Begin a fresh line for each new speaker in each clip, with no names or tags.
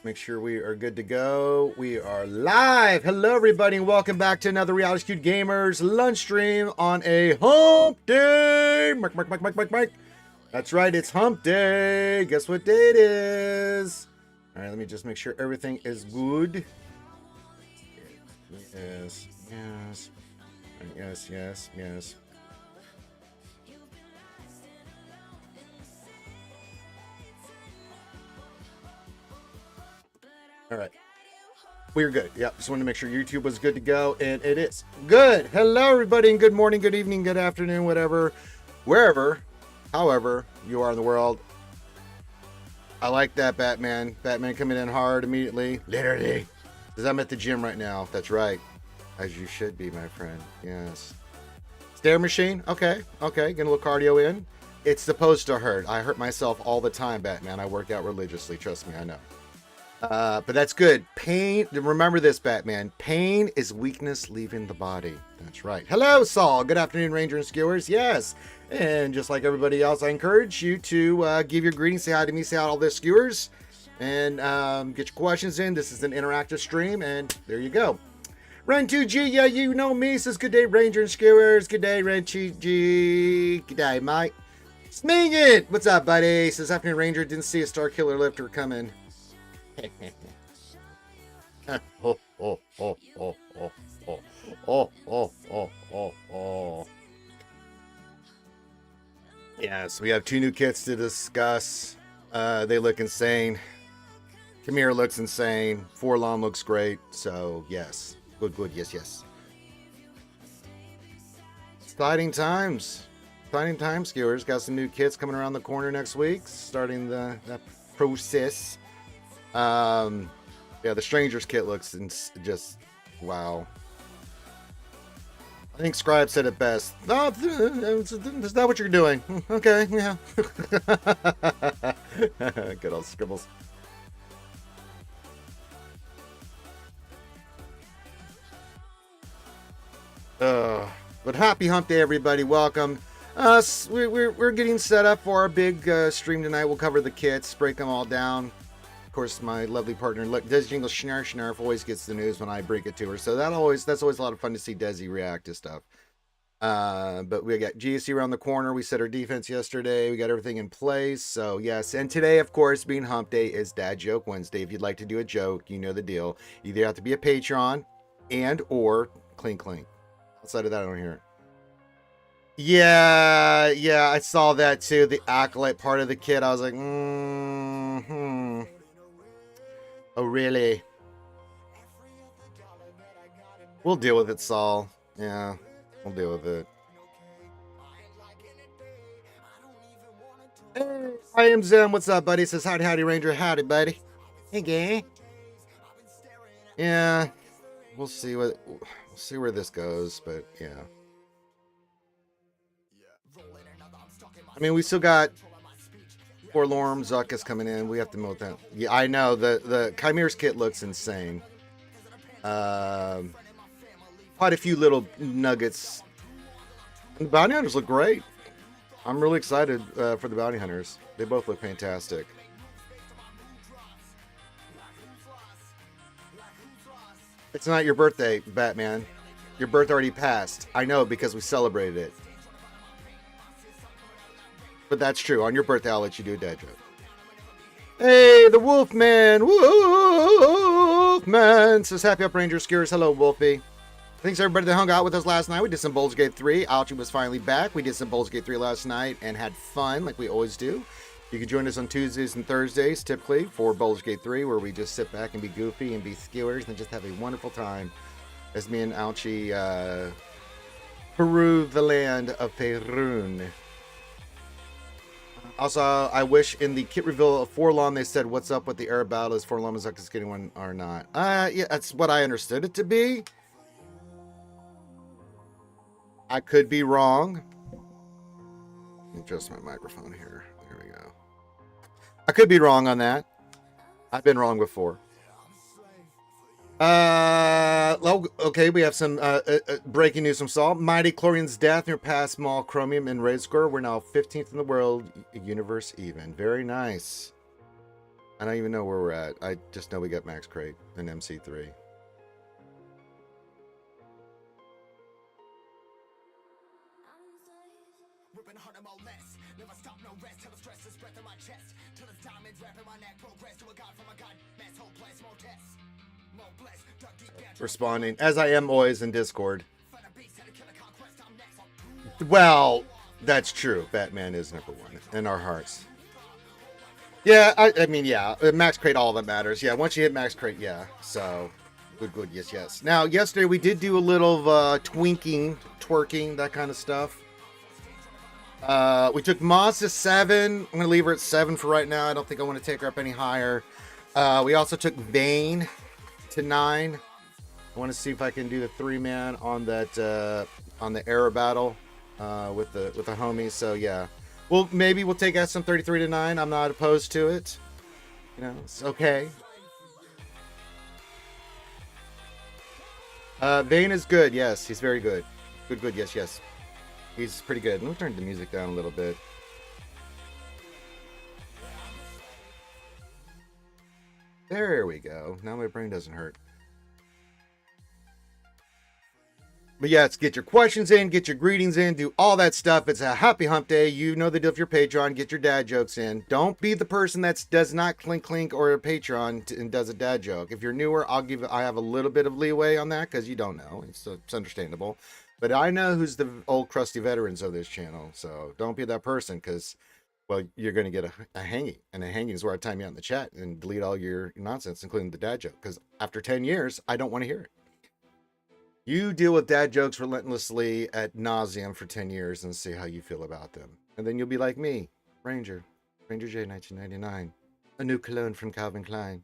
Make sure we are good to go. We are live. Hello, everybody, and welcome back to another Reality Skewed Gamers lunch stream on a hump day. Mike. That's right, it's hump day. Guess what day it is? All right, let me just make sure everything is good. Yes. All right. We're good. Yep. Just wanted to make sure YouTube was good to go, and it is. Good. Hello, everybody, and good morning, good evening, good afternoon, whatever, wherever, however you are in the world. I like that, Batman. Batman coming in hard immediately. Literally. Because I'm at the gym right now. That's right. As you should be, my friend. Yes. Stair machine. Okay. Getting a little cardio in. It's supposed to hurt. I hurt myself all the time, Batman. I work out religiously. Trust me, I know. But that's good. Pain, remember this, Batman. Pain is weakness leaving the body. That's right. Hello, Saul. Good afternoon, Ranger and Skewers. Yes. And just like everybody else, I encourage you to give your greetings, say hi to me, say hi to all the skewers, and get your questions in. This is an interactive stream, and there you go. Ren2G, yeah, you know me, says good day, Ranger and Skewers. Good day, Ren2G. Good day, Mike. Sming it. What's up, buddy? Says afternoon, Ranger. Didn't see a Star Killer lifter coming. Yes, we have two new kits to discuss. They look insane. Kamir looks insane. Forlom looks great. So yes, good. Yes. Exciting times, skewers. Got some new kits coming around the corner next week. Starting that process. Yeah, the Strangers kit looks just wow. I think Scribe said it best. No, is that what you're doing? Okay, yeah. Good old scribbles. But happy hump day, everybody. Welcome. We're getting set up for our big stream tonight. We'll cover the kits, break them all down. Of course, my lovely partner Desi Jingle Schnarf always gets the news when I break it to her, so that's always a lot of fun to see Desi react to stuff. But we got GSC around the corner. We set our defense yesterday. We got everything in place. So yes, and today, of course, being Hump Day, is Dad Joke Wednesday. If you'd like to do a joke, you know the deal. You either have to be a Patreon and or clink. Outside of that, I don't hear it. Yeah, I saw that too. The acolyte part of the kit. I was like, Oh, really? We'll deal with it, Saul. Yeah, we'll deal with it. Hey, I am Zem. What's up, buddy? Says howdy, Ranger. Howdy, buddy. Hey, gay. Yeah, we'll see where this goes, but yeah. I mean, we still got Forlorn Zuckus coming in. We have to mow that. Yeah, I know. The Chimeras kit looks insane. Quite a few little nuggets. And the bounty hunters look great. I'm really excited for the bounty hunters. They both look fantastic. It's not your birthday, Batman. Your birthday already passed. I know, because we celebrated it. But that's true. On your birthday, I'll let you do a dad joke. Hey, the Wolfman! Wolfman says, happy up, Ranger Skewers. Hello, Wolfie. Thanks, everybody that hung out with us last night. We did some Baldur's Gate 3. Alchie was finally back. We did some Baldur's Gate 3 last night and had fun, like we always do. You can join us on Tuesdays and Thursdays, typically, for Baldur's Gate 3, where we just sit back and be goofy and be skewers and just have a wonderful time as me and Alchie Peru the land of Perun. Also, I wish in the kit reveal of Forlom they said what's up with the air battle. Is Forlom and Zuckus getting one or not? Yeah, that's what I understood it to be. I could be wrong. Adjust my microphone here. There we go. I could be wrong on that. I've been wrong before. Okay, we have some breaking news from Saul. Mighty Chlorian's death near past small chromium in raid score. We're now 15th in the world, universe even. Very nice. I don't even know where we're at. I just know we got Max Crate and MC3. Responding, as I am always in Discord. Well, that's true. Batman is number one in our hearts. Yeah, I mean, yeah, Max Crate, all that matters. Yeah, once you hit Max Crate, yeah. So, good, yes, yes. Now, yesterday we did do a little twinking, twerking, that kind of stuff. We took Moz to 7. I'm going to leave her at 7 for right now. I don't think I want to take her up any higher. We also took Vayne to 9. I want to see if I can do the 3-man on that on the era battle with the homies. So yeah, well, maybe we'll take SM33 to 9. I'm not opposed to it. You know, it's okay. Vayne is good. Yes, he's very good. Good. Yes. He's pretty good. Let me turn the music down a little bit. There we go. Now my brain doesn't hurt. But yeah, it's get your questions in, get your greetings in, do all that stuff. It's a happy hump day. You know the deal with your Patreon. Get your dad jokes in. Don't be the person that does not clink or a Patreon and does a dad joke. If you're newer, I have a little bit of leeway on that because you don't know. It's understandable. But I know who's the old crusty veterans of this channel. So don't be that person because, well, you're going to get a hanging. And a hanging is where I time you out in the chat and delete all your nonsense, including the dad joke. Because after 10 years, I don't want to hear it. You deal with dad jokes relentlessly at nauseum for 10 years and see how you feel about them. And then you'll be like me, Ranger J 1999. A new cologne from Calvin Klein.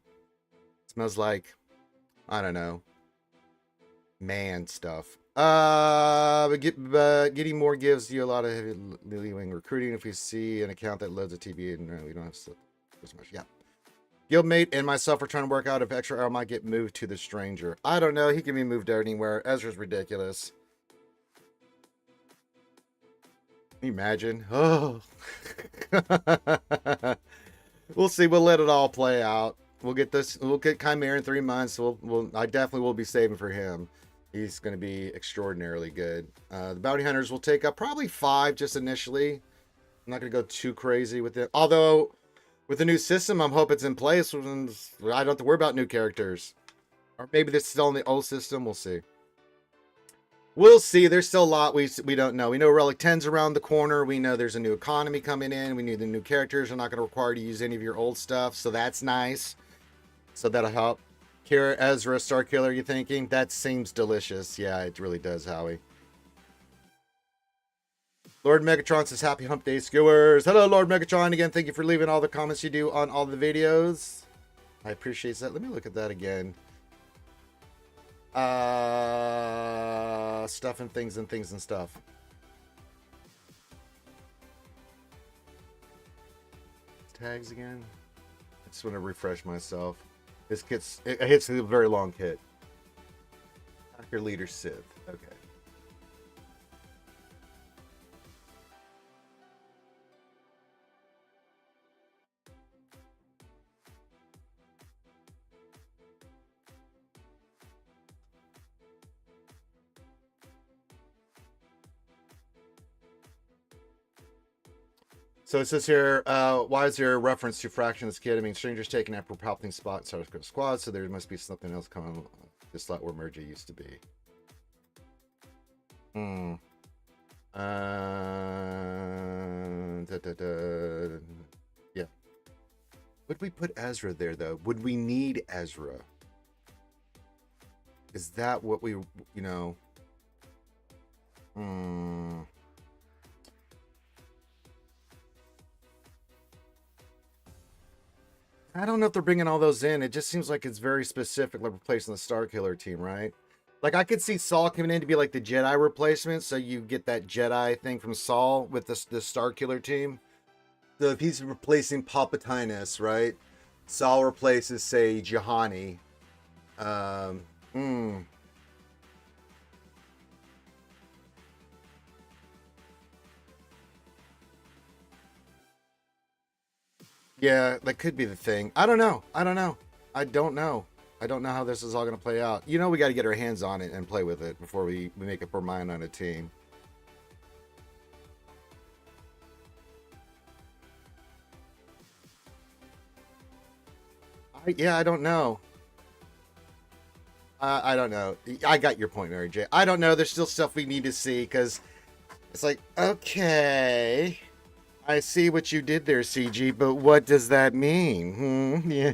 Smells like, I don't know, man stuff. But getting more gives you a lot of heavy wing recruiting. If we see an account that loads a TV and we don't have so much. Yeah. Guildmate and myself are trying to work out if extra arrow might get moved to the stranger. I don't know. He can be moved anywhere. Ezra's ridiculous. Can you imagine? Oh. We'll see. We'll let it all play out. We'll get this. We'll get Chimera in 3 months. I definitely will be saving for him. He's going to be extraordinarily good. The bounty hunters will take up probably 5 just initially. I'm not going to go too crazy with it. Although, with the new system, I'm hoping it's in place. I don't have to worry about new characters. Or maybe this is still in the old system. We'll see. We'll see. There's still a lot we don't know. We know Relic 10's around the corner. We know there's a new economy coming in. We need the new characters. Are not going to require to use any of your old stuff. So that's nice. So that'll help. Kira, Ezra, Starkiller, you thinking? That seems delicious. Yeah, it really does, Howie. Lord Megatron says, happy hump day, skewers. Hello, Lord Megatron. Again, thank you for leaving all the comments you do on all the videos. I appreciate that. Let me look at that again. Stuff and things and stuff. Tags again. I just want to refresh myself. This it hits a very long hit. Hacker leader Sith. Okay. So it says here, why is there a reference to Fraction's kid? I mean, Stranger's taken after Palpatine spot Starscream Squad, so there must be something else coming this slot where Merger used to be. Yeah. Would we put Ezra there, though? Would we need Ezra? Is that what we, you know... I don't know if they're bringing all those in. It just seems like it's very specific, like replacing the Starkiller team, right? Like, I could see Saul coming in to be like the Jedi replacement, so you get that Jedi thing from Saul with the Starkiller team. So if he's replacing Palpatine, right? Saul replaces, say, Juhani. Yeah, that could be the thing. I don't know. I don't know. I don't know. I don't know how this is all going to play out. You know, we got to get our hands on it and play with it before we make up our mind on a team. Yeah, I don't know. I don't know. I got your point, Mary J. I don't know. There's still stuff we need to see because it's like, okay, I see what you did there, CG, but what does that mean? Yeah.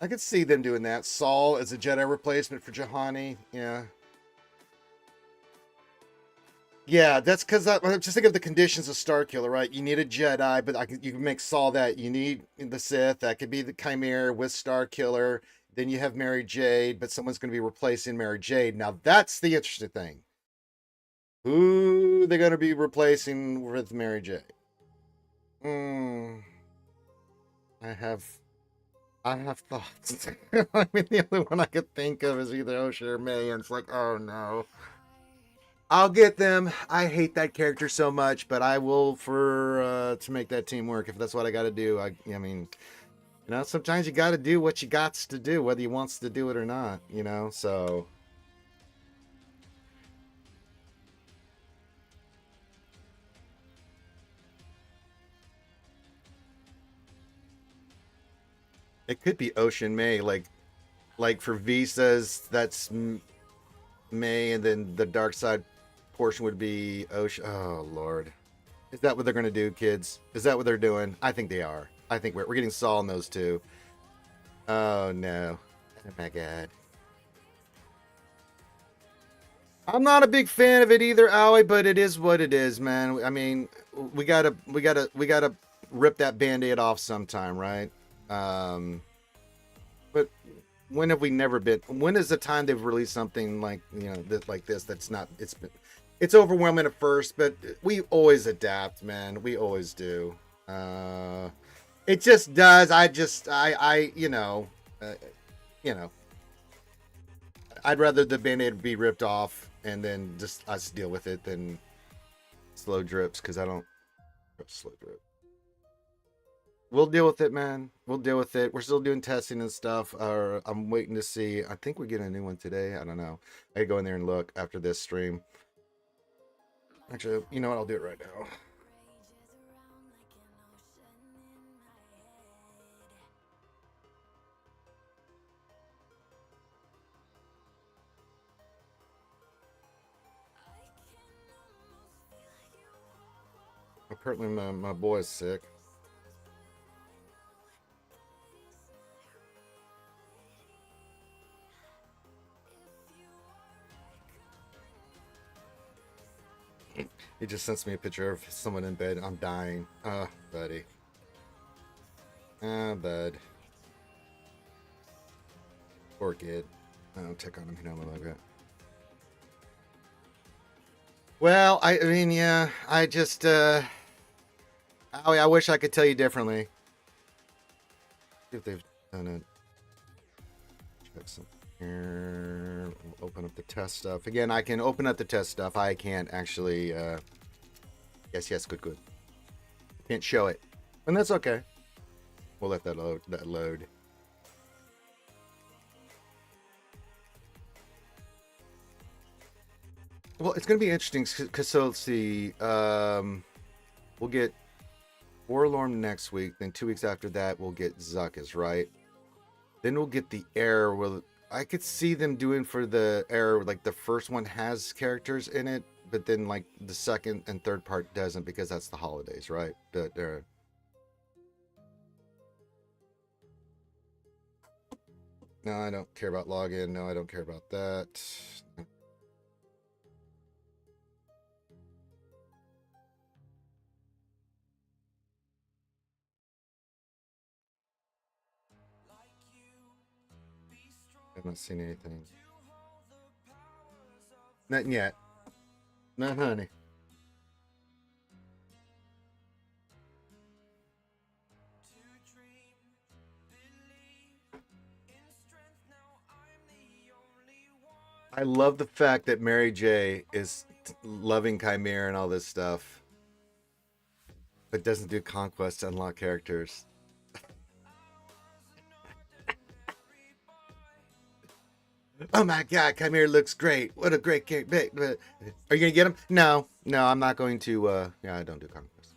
I could see them doing that. Saul as a Jedi replacement for Juhani. Yeah. Yeah, that's because just think of the conditions of Starkiller, right? You need a Jedi, but you can make Saul that. You need the Sith. That could be the Chimera with Starkiller. Then you have Mary Jade, but someone's going to be replacing Mary Jade. Now that's the interesting thing. Who they're going to be replacing with Mary Jade? Hmm. I have, I have thoughts. I mean, the only one I could think of is either Osha or May, and it's like, oh no. I'll get them. I hate that character so much, but I will for to make that team work if that's what I got to do. I mean, sometimes you got to do what you got to do, whether you wants to do it or not. So it could be Ocean May, like for visas, that's May, and then the dark side portion would be Ocean. Oh Lord, is that what they're gonna do, kids? Is that what they're doing? I think they are. I think we're getting Saul in those two. Oh no. Oh my god. I'm not a big fan of it either, Owie, but it is what it is, man. I mean, we gotta rip that band-aid off sometime, right? But when have we never been? When is the time they've released something like this that's not? It's overwhelming at first, but we always adapt, man. We always do. Uh, it just does. Uh, you know, I'd rather the band-aid be ripped off and then just us deal with it than slow drips because I don't slow drip. We'll deal with it, man. We'll deal with it. We're still doing testing and stuff. I'm waiting to see. I think we're getting a new one today. I don't know. I could go in there and look after this stream. Actually, you know what? I'll do it right now. Apparently, my boy's sick. He just sends me a picture of someone in bed. I'm dying. Buddy. Bud. Poor kid. I don't check on him. He don't look like that. Well, I mean, yeah. I wish I could tell you differently. See if they've done it. Check some here. We'll open up the test stuff. Again, I can open up the test stuff. I can't actually. Yes, good. Can't show it, and that's okay. We'll let that load. Well, it's going to be interesting because so let's see. We'll get Warlorn next week. Then 2 weeks after that, we'll get Zuckus, right? Then we'll get the Air. Well, I could see them doing for the Air, like the first one has characters in it, but then like the second and third part doesn't because that's the holidays, right? But no, I don't care about login. No, I don't care about that. I haven't seen anything. Nothing yet. No, honey. I love the fact that Mary J is loving Chimera and all this stuff. But doesn't do conquest to unlock characters. Oh my god, Chimera looks great. What a great character. Are you gonna get him? No, I'm not going to. Yeah, I don't do conquest.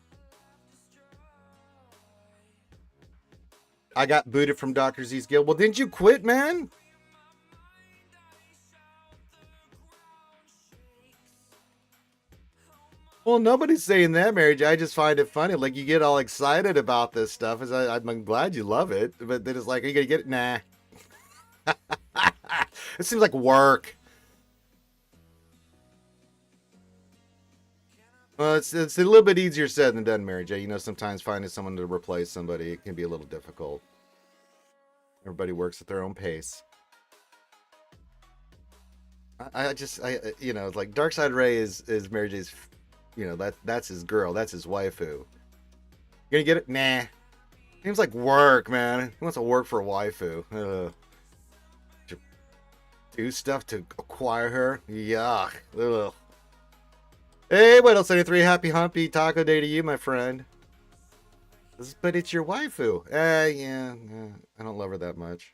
I got booted from Dr. Z's guild. Well, didn't you quit, man? Well, nobody's saying that, Mary J. I just find it funny. Like, you get all excited about this stuff. I'm glad you love it. But then it's like, are you going to get it? Nah. It seems like work. Well, it's a little bit easier said than done, Mary J. You know, sometimes finding someone to replace somebody, it can be a little difficult. Everybody works at their own pace. You know, like Darkside Ray is Mary J's, you know, that's his girl, that's his waifu. You gonna get it? Nah. Seems like work, man. He wants to work for a waifu. Do stuff to acquire her. Yuck. Ugh. Hey, what else? 73. Happy Humpy Taco Day to you, my friend. But it's your waifu. Yeah. I don't love her that much.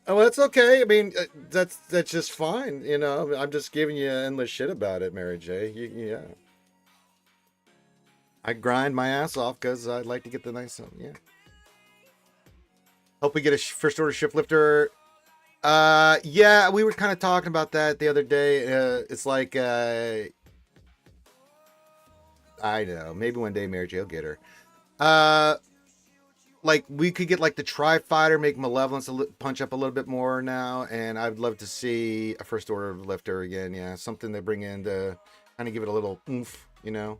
Oh, that's okay. I mean, that's just fine. You know, I'm just giving you endless shit about it, Mary J. Yeah. I grind my ass off because I'd like to get the nice one. Yeah. Hope we get a first order shiplifter. Yeah, we were kind of talking about that the other day. It's like, I know, maybe one day Mary J will get her. Like we could get like the Tri-Fighter, make Malevolence punch up a little bit more now, and I'd love to see a first order lifter again. Yeah, something they bring in to kind of give it a little oomph, you know.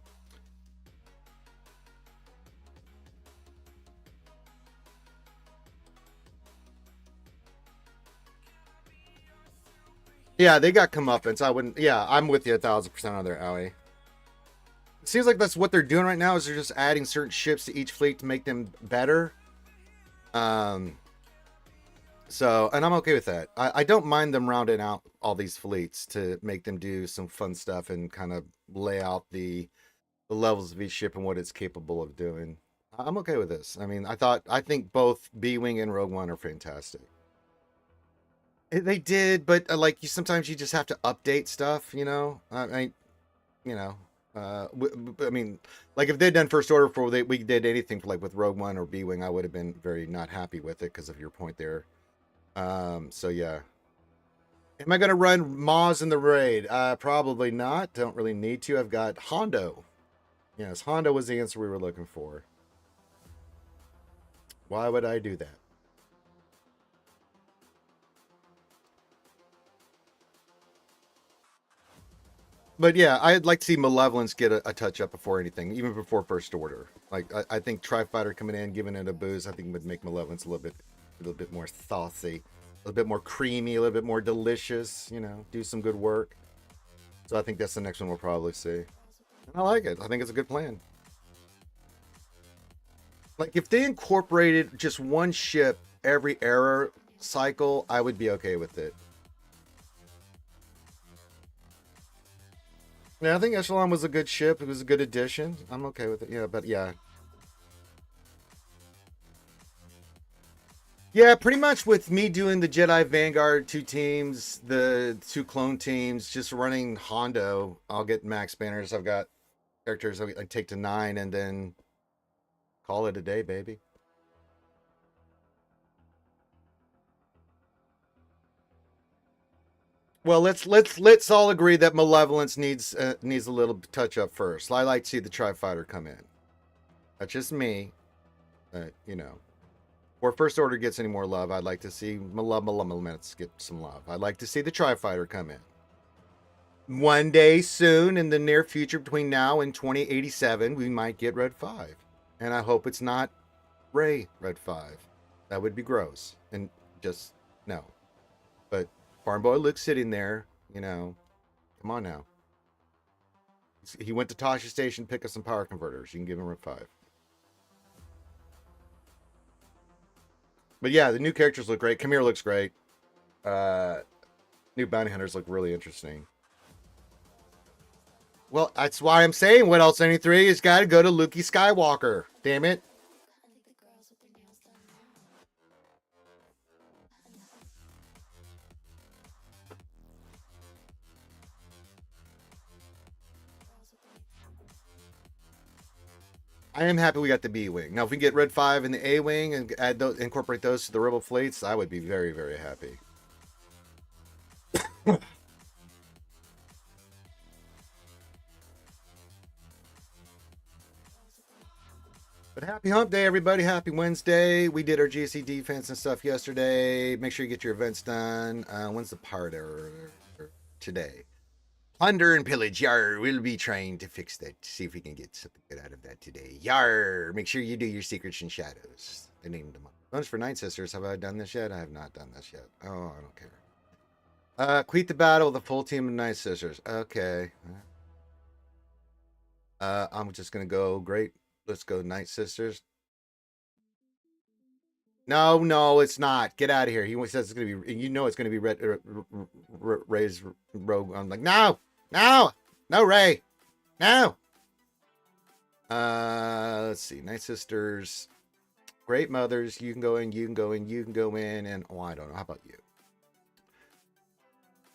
Yeah, they got comeuppance. I wouldn't. Yeah, I'm with you 1,000% on their alley. It seems like that's what they're doing right now. Is they're just adding certain ships to each fleet to make them better. So, and I'm okay with that. I don't mind them rounding out all these fleets to make them do some fun stuff and kind of lay out the levels of each ship and what it's capable of doing. I'm okay with this. I mean, I think both B-Wing and Rogue One are fantastic. They did, but like you, sometimes you just have to update stuff. You know, you know, I mean, like if they'd done first order for we did anything for like with Rogue One or B-Wing, I would have been very not happy with it because of your point there. So yeah. Am I gonna run Maz in the raid? Probably not. Don't really need to. I've got Hondo. Yes, Hondo was the answer we were looking for. Why would I do that? But yeah, I'd like to see Malevolence get a touch up before anything, even before first order. Like I think Tri-Fighter coming in, giving it a boost, I think would make Malevolence a little bit more saucy, a little bit more creamy, a little bit more delicious. You know, do some good work. So I think that's the next one we'll probably see. And I like it. I think it's a good plan. Like if they incorporated just one ship every era cycle, I would be okay with it. Yeah, I think Echelon was a good ship. It was a good addition. I'm okay with it. Yeah, but yeah. Yeah, pretty much with me doing the Jedi Vanguard 2 teams, the 2 clone teams, just running Hondo, I'll get max banners. I've got characters I take to 9 and then call it a day, baby. Well, let's all agree that Malevolence needs a little touch up first. I like to see the Tri-Fighter come in. That's just me. You know, before First Order gets any more love, I'd like to see Malevolence get some love. I'd like to see the Tri-Fighter come in. One day soon, in the near future, between now and 2087, we might get Red 5. And I hope it's not Ray Red 5. That would be gross. And just, no. But Farm Boy Luke's sitting there, you know. Come on now. He went to Tasha Station to pick up some power converters. You can give him Red 5. But yeah, the new characters look great. Chimera looks great. New bounty hunters look really interesting. Well, that's why I'm saying what else 93 has got to go to Luke Skywalker. Damn it. I am happy we got the B wing. Now, if we get Red 5 in the A wing and add those, incorporate those to the Rebel fleets, I would be very, very happy. But happy hump day, everybody. Happy Wednesday. We did our GC defense and stuff yesterday. Make sure you get your events done. When's the part today? Plunder and pillage. Yar. We'll be trying to fix that. See if we can get something good out of that today. Yar. Make sure you do your secrets and shadows. They named them. Bonus for Night Sisters. Have I done this yet? I have not done this yet. Oh, I don't care. Quit the battle with a full team of Night Sisters. Okay. I'm just gonna go. Great. Let's go, Night Sisters. No, it's not. Get out of here. He says it's gonna be. You know it's gonna be Ray's rogue. I'm like, no, Ray, no. Let's see. Night Sisters, Great Mothers. You can go in. You can go in. You can go in. And oh, I don't know. How about you?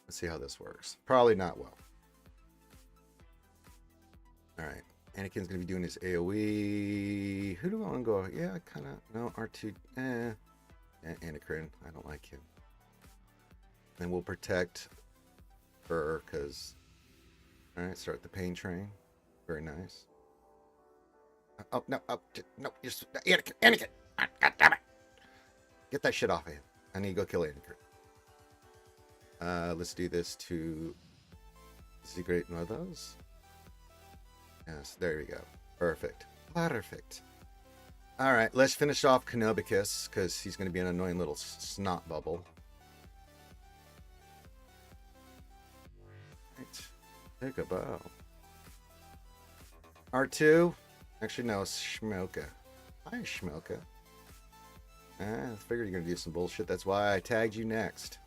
Let's see how this works. Probably not well. All right. Anakin's going to be doing his AoE. Who do I want to go? Yeah, kind of. No, R2. Anakin. I don't like him. And we'll protect her because... Alright, start the pain train. Very nice. Oh, no. Oh, no. Anakin. God damn it. Get that shit off of him. I need to go kill Anakin. Let's do this to the Great Mothers. Yes, there we go. Perfect. Perfect. All right, let's finish off Kenobicus because he's going to be an annoying little snot bubble. Right. Take a bow. R2. Actually, no, Schmoka. Hi, Schmoka. I figured you're going to do some bullshit. That's why I tagged you next.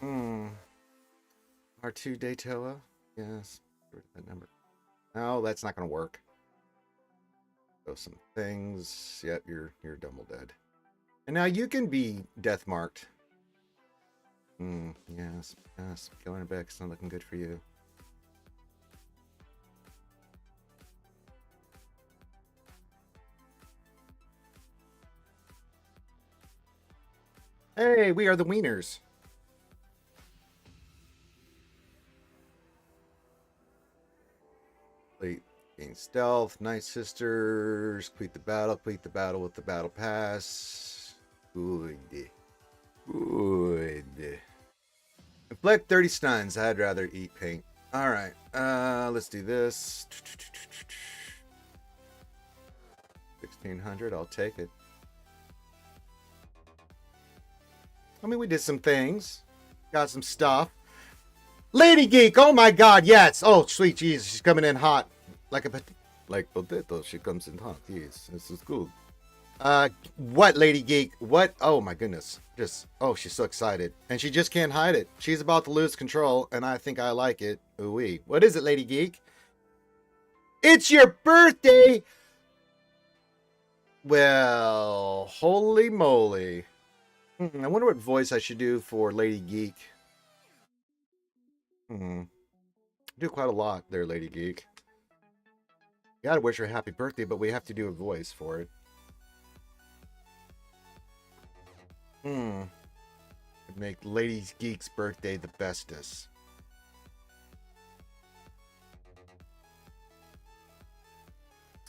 R2 Daytoa. Yes. That number. No, that's not going to work. So some things. Yep, you're double dead. And now you can be death marked. Yes. Killing her back. It's not looking good for you. Hey, we are the Wieners. Gain stealth, Night Sisters, complete the battle with the battle pass. Good. Inflict 30 stuns. I'd rather eat paint. Alright, let's do this. 1600, I'll take it. I mean, we did some things. Got some stuff. Lady Geek, oh my god, yes. Oh, sweet Jesus, she's coming in hot. Like potato, she comes in hot. Yes, this is cool. What, Lady Geek? What? Oh my goodness. She's so excited. And she just can't hide it. She's about to lose control, and I think I like it. Ooh-wee. What is it, Lady Geek? It's your birthday! Well, holy moly. I wonder what voice I should do for Lady Geek. Do quite a lot there, Lady Geek. Gotta wish her a happy birthday, but we have to do a voice for it. Make Lady Geek's birthday the bestest.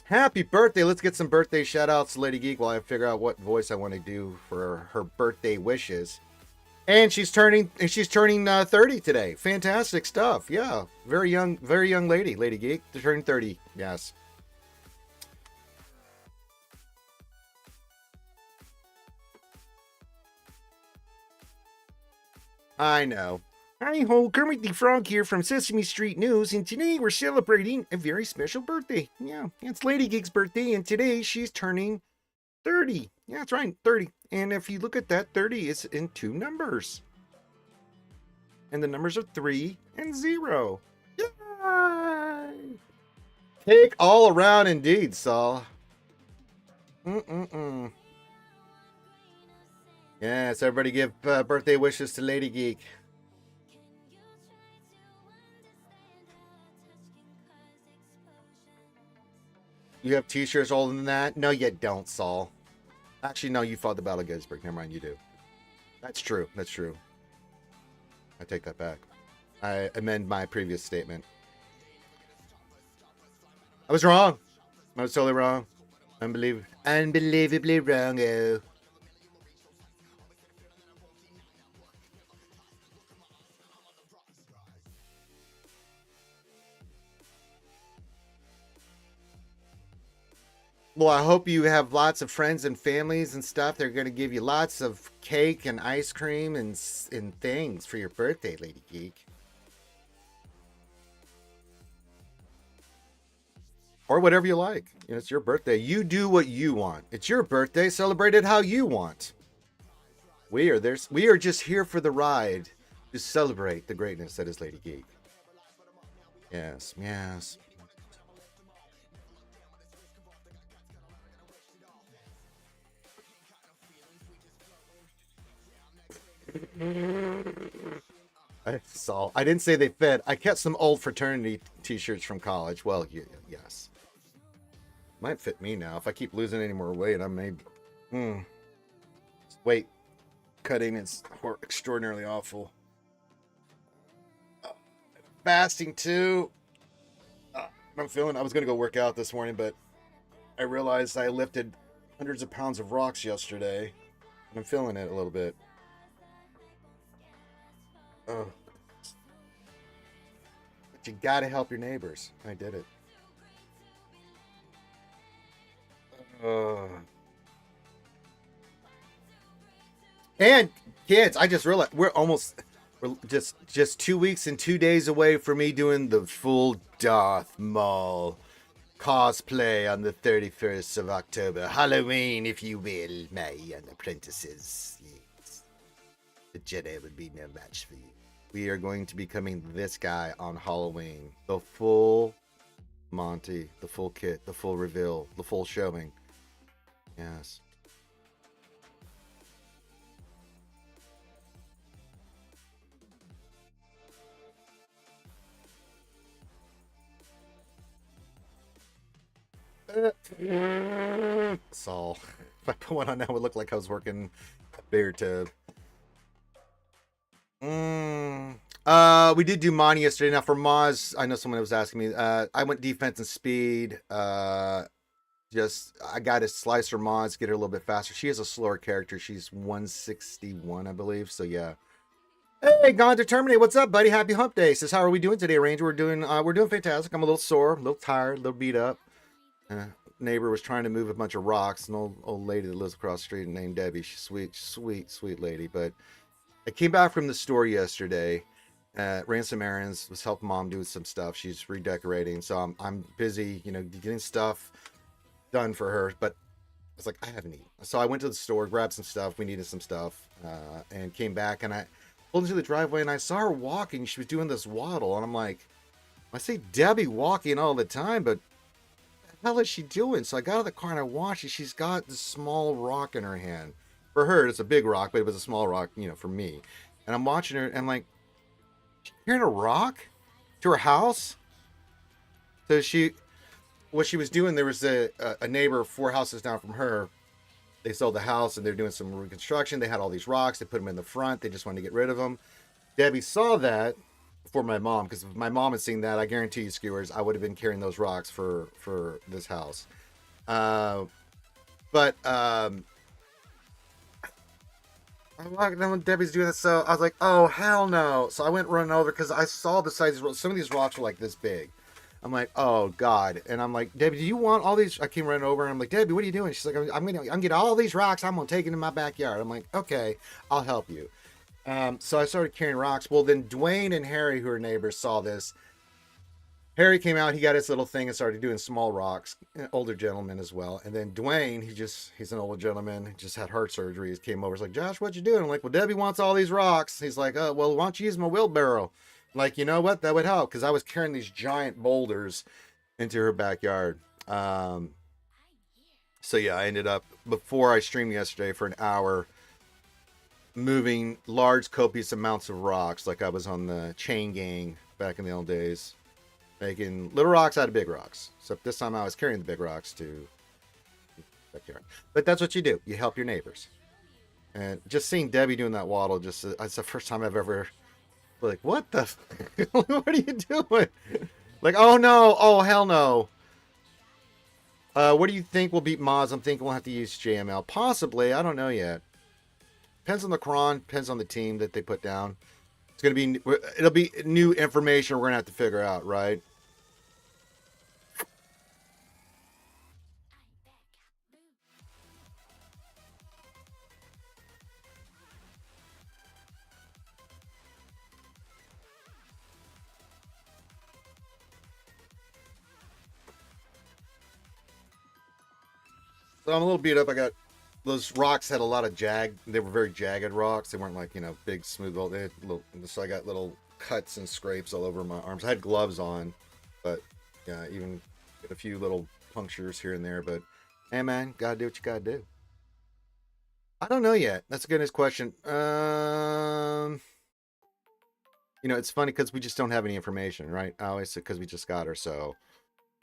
Happy birthday! Let's get some birthday shout outs to Lady Geek while I figure out what voice I want to do for her birthday wishes. And she's turning 30 today. Fantastic stuff. Yeah. Very young lady, Lady Geek. They're turning 30. Yes. I know. Hi ho, Kermit the Frog here from Sesame Street News, and today we're celebrating a very special birthday. Yeah, it's Lady Geek's birthday, and today she's turning 30. Yeah, that's right, 30. And if you look at that, 30 is in two numbers. And the numbers are 3 and 0. Cake all around indeed, Saul. Yes, everybody give birthday wishes to Lady Geek. You have t-shirts older than that? No, you don't, Saul. Actually, no, you fought the Battle of Gettysburg. Never mind, you do. That's true. That's true. I take that back. I amend my previous statement. I was wrong. I was totally wrong. Unbelievably wrong. Oh. Well, I hope you have lots of friends and families and stuff. They're going to give you lots of cake and ice cream and things for your birthday, Lady Geek. Or whatever you like. You know, it's your birthday. You do what you want. It's your birthday. Celebrate it how you want. We are just here for the ride to celebrate the greatness that is Lady Geek. Yes, yes. I didn't say they fit. I kept some old fraternity t-shirts from college. Well, yes. Might fit me now. If I keep losing any more weight, I may... Weight cutting is extraordinarily awful. Fasting, too. I'm feeling... I was going to go work out this morning, but I realized I lifted hundreds of pounds of rocks yesterday. And I'm feeling it a little bit. Oh. But you gotta help your neighbors. I did it. And kids, I just realized we're just 2 weeks and 2 days away from me doing the full Darth Maul cosplay on the 31st of October. Halloween, if you will, my young apprentices. Yes. The Jedi would be no match for you. We are going to be becoming this guy on Halloween. The full Monty, the full kit, the full reveal, the full showing. Yes. Saul. If I put one on now, it would look like I was working a bigger tub. We did do Monty yesterday. Now for Maz, I know someone was asking me. I went defense and speed. I got to slice her Maz, get her a little bit faster. She is a slower character. She's 161, I believe. So yeah. Hey, Gone to Terminate. What's up, buddy? Happy Hump Day. Says, how are we doing today, Ranger? We're doing fantastic. I'm a little sore, a little tired, a little beat up. Neighbor was trying to move a bunch of rocks. An old lady that lives across the street named Debbie. She's sweet lady. But I came back from the store yesterday. Ran some errands. Was helping Mom do some stuff. She's redecorating, so I'm busy, getting stuff done for her. But I was like, I haven't eaten. So I went to the store, grabbed some stuff. We needed some stuff, and came back. And I pulled into the driveway, and I saw her walking. She was doing this waddle, and I'm like, I see Debbie walking all the time, but what the hell is she doing? So I got out of the car and I watched it. She's got this small rock in her hand. For her, it's a big rock, but it was a small rock, for me. And I'm watching her, and I'm like, she carrying a rock to her house? So what she was doing, there was a neighbor 4 houses down from her. They sold the house, and they're doing some reconstruction. They had all these rocks. They put them in the front. They just wanted to get rid of them. Debbie saw that before my mom, because if my mom had seen that, I guarantee you, skewers, I would have been carrying those rocks for this house. But I'm walking down when Debbie's doing that, so I was like, oh, hell no. So I went running over, because I saw the size of some of these rocks were like this big. I'm like, oh, God. And I'm like, Debbie, do you want all these? I came running over, and I'm like, Debbie, what are you doing? She's like, I'm getting all these rocks. I'm going to take it in my backyard. I'm like, okay, I'll help you. So I started carrying rocks. Well, then Dwayne and Harry, who are neighbors, saw this. Harry came out. He got his little thing and started doing small rocks. An older gentleman as well. And then Dwayne, he's an older gentleman. He just had heart surgery. He came over. He's like, Josh, what you doing? I'm like, well, Debbie wants all these rocks. He's like, well, why don't you use my wheelbarrow? Like, you know what? That would help because I was carrying these giant boulders into her backyard. Um, so yeah, I ended up before I streamed yesterday for an hour moving large copious amounts of rocks like I was on the chain gang back in the old days, making little rocks out of big rocks. Except this time I was carrying the big rocks to backyard. But that's what you do. You help your neighbors. And just seeing Debbie doing that waddle, just it's the first time I've ever like, what the? What are you doing? Like, oh no, oh hell no. What do you think will beat Moz? I'm thinking we'll have to use JML. Possibly, I don't know yet. Depends on the cron, depends on the team that they put down. It's gonna be, it'll be new information we're gonna have to figure out, right? So I'm a little beat up. I got those rocks had a lot of they were very jagged rocks. They weren't like, you know, big smooth. They had little, so I got little cuts and scrapes all over my arms. I had gloves on, but yeah, even a few little punctures here and there. But hey, man, gotta do what you gotta do. I don't know yet. That's a good question. You know, it's funny because we just don't have any information, right? I always say because we just got her, so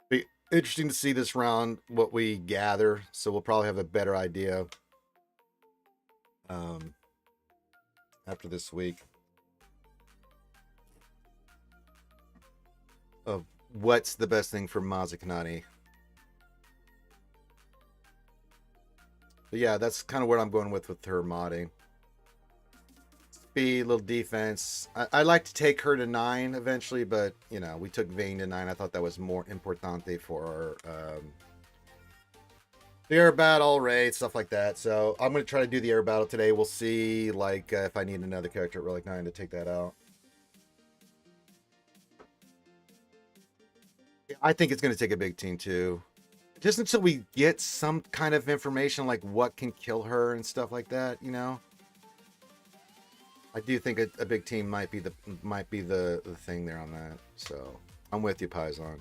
be interesting to see this round what we gather. So we'll probably have a better idea after this week of what's the best thing for Mazakanani. But yeah, that's kind of what I'm going with her modding. Speed, little defense. I'd like to take her to 9 eventually, but you know, we took Vayne to 9. I thought that was more importante for the air battle raid, stuff like that. So I'm going to try to do the air battle today. We'll see like if I need another character at Relic 9 to take that out. I think it's going to take a big team too. Just until we get some kind of information like what can kill her and stuff like that, you know. I do think a big team might be the thing there on that. So I'm with you, Paisan.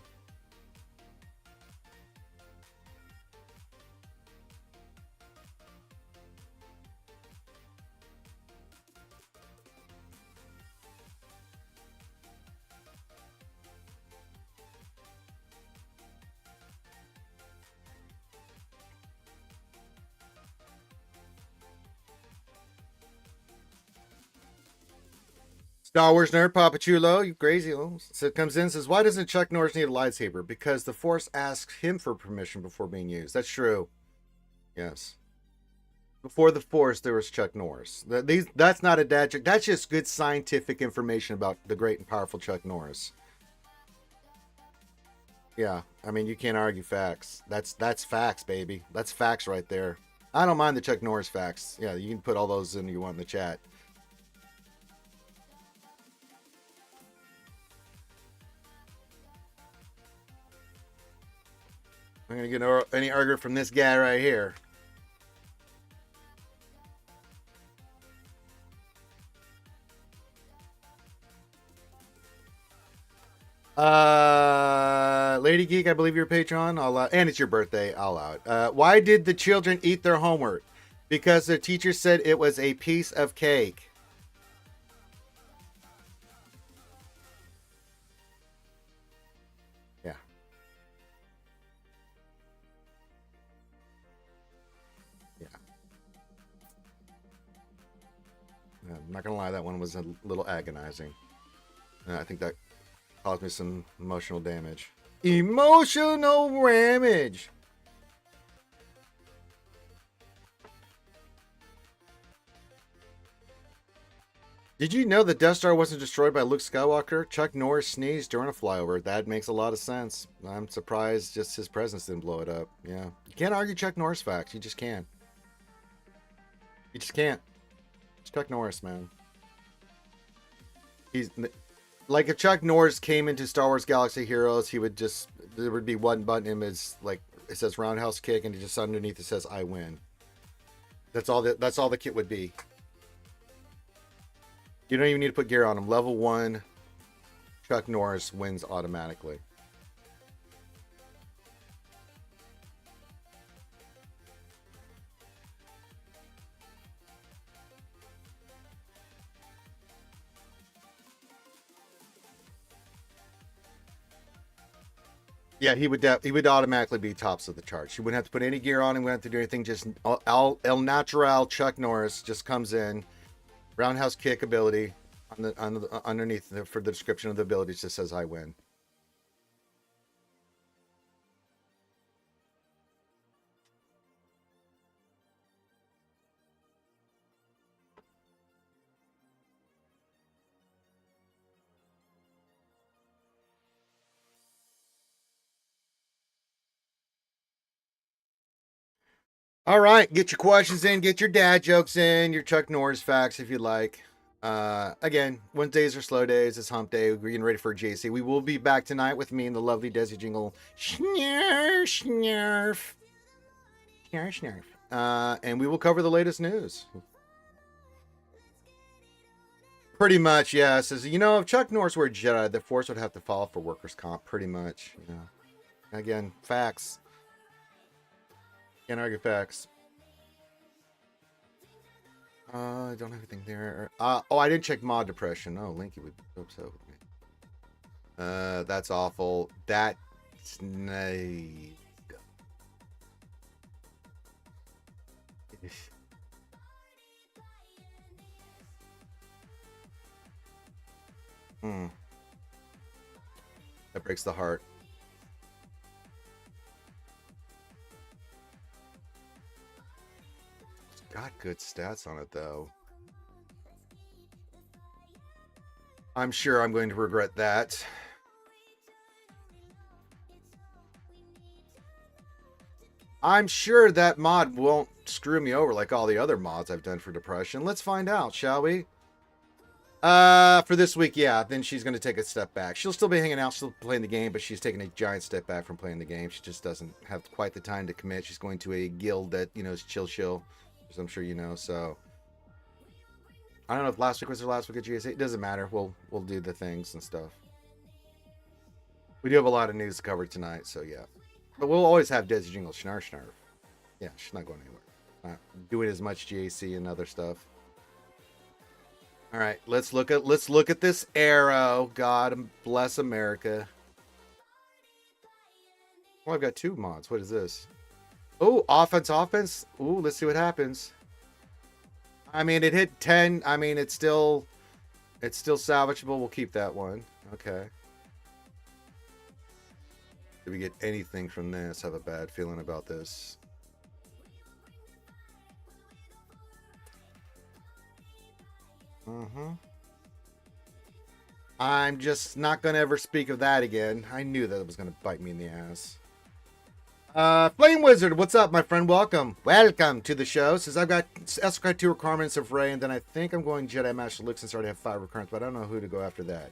Star Wars nerd, Papa Chulo, you crazy. So it comes in and says, why doesn't Chuck Norris need a lightsaber? Because the Force asks him for permission before being used. That's true. Yes. Before the Force, there was Chuck Norris. That's not a dad joke. That's just good scientific information about the great and powerful Chuck Norris. Yeah, I mean, you can't argue facts. That's facts, baby. That's facts right there. I don't mind the Chuck Norris facts. Yeah, you can put all those in you want in the chat. I'm gonna get any argument from this guy right here. Lady Geek, I believe you're a patron. And it's your birthday. I'll allow it. Why did the children eat their homework? Because the teacher said it was a piece of cake. Yeah. Yeah. I'm not gonna lie, that one was a little agonizing. I think that caused me some emotional damage. Emotional damage. Did you know the Death Star wasn't destroyed by Luke Skywalker? Chuck Norris sneezed during a flyover. That makes a lot of sense. I'm surprised just his presence didn't blow it up. Yeah. You can't argue Chuck Norris facts. You just can't. You just can't. It's Chuck Norris, man. He's like, if Chuck Norris came into Star Wars Galaxy Heroes, he would just, there would be one button him as like it says roundhouse kick, and just underneath it says I win. That's all the kit would be. You don't even need to put gear on him. Level 1 Chuck Norris wins automatically. Yeah, he would automatically be tops of the charts. You wouldn't have to put any gear on him. Wouldn't have to do anything. Just El Natural Chuck Norris just comes in, roundhouse kick ability underneath for the description of the ability. It just says I win. All right, get your questions in, get your dad jokes in, your Chuck Norris facts if you like. Again, Wednesdays are slow days. It's hump day. We're getting ready for JC. We will be back tonight with me and the lovely Desi Jingle. Snarf, snarf. Snarf, snarf. And we will cover the latest news. Pretty much, yeah. Says, if Chuck Norris were a Jedi, the Force would have to fall for workers' comp. Pretty much, Again, facts. Can't argue facts. I don't have anything there. I didn't check mod depression. Oh, Linky would be upset with me. That's awful. That's nice. That breaks the heart. It's got good stats on it, though. I'm sure I'm going to regret that. I'm sure that mod won't screw me over like all the other mods I've done for depression. Let's find out, shall we? For this week, yeah. Then she's going to take a step back. She'll still be hanging out, still playing the game, but she's taking a giant step back from playing the game. She just doesn't have quite the time to commit. She's going to a guild that, is chill, as I'm sure you know. So I don't know if last week was her last week at GSA. It doesn't matter. We'll do the things and stuff. We do have a lot of news to cover tonight, so yeah. But we'll always have Desi Jingle Snarf Snarf. Yeah, she's not going anywhere. Not doing as much GAC and other stuff. All right, let's look at this arrow. God bless America. Well, I've got two mods. What is this? Oh, offense. Ooh, let's see what happens. I mean, it hit 10. I mean, it's still salvageable. We'll keep that one. Okay. Did we get anything from this? I have a bad feeling about this. I'm just not going to ever speak of that again. I knew that it was going to bite me in the ass. Flame Wizard, what's up, my friend? Welcome to the show. Says I've got SWGOH 2 requirements of Rey, and then I think I'm going Jedi Master Luke since I already have 5 requirements, but I don't know who to go after that.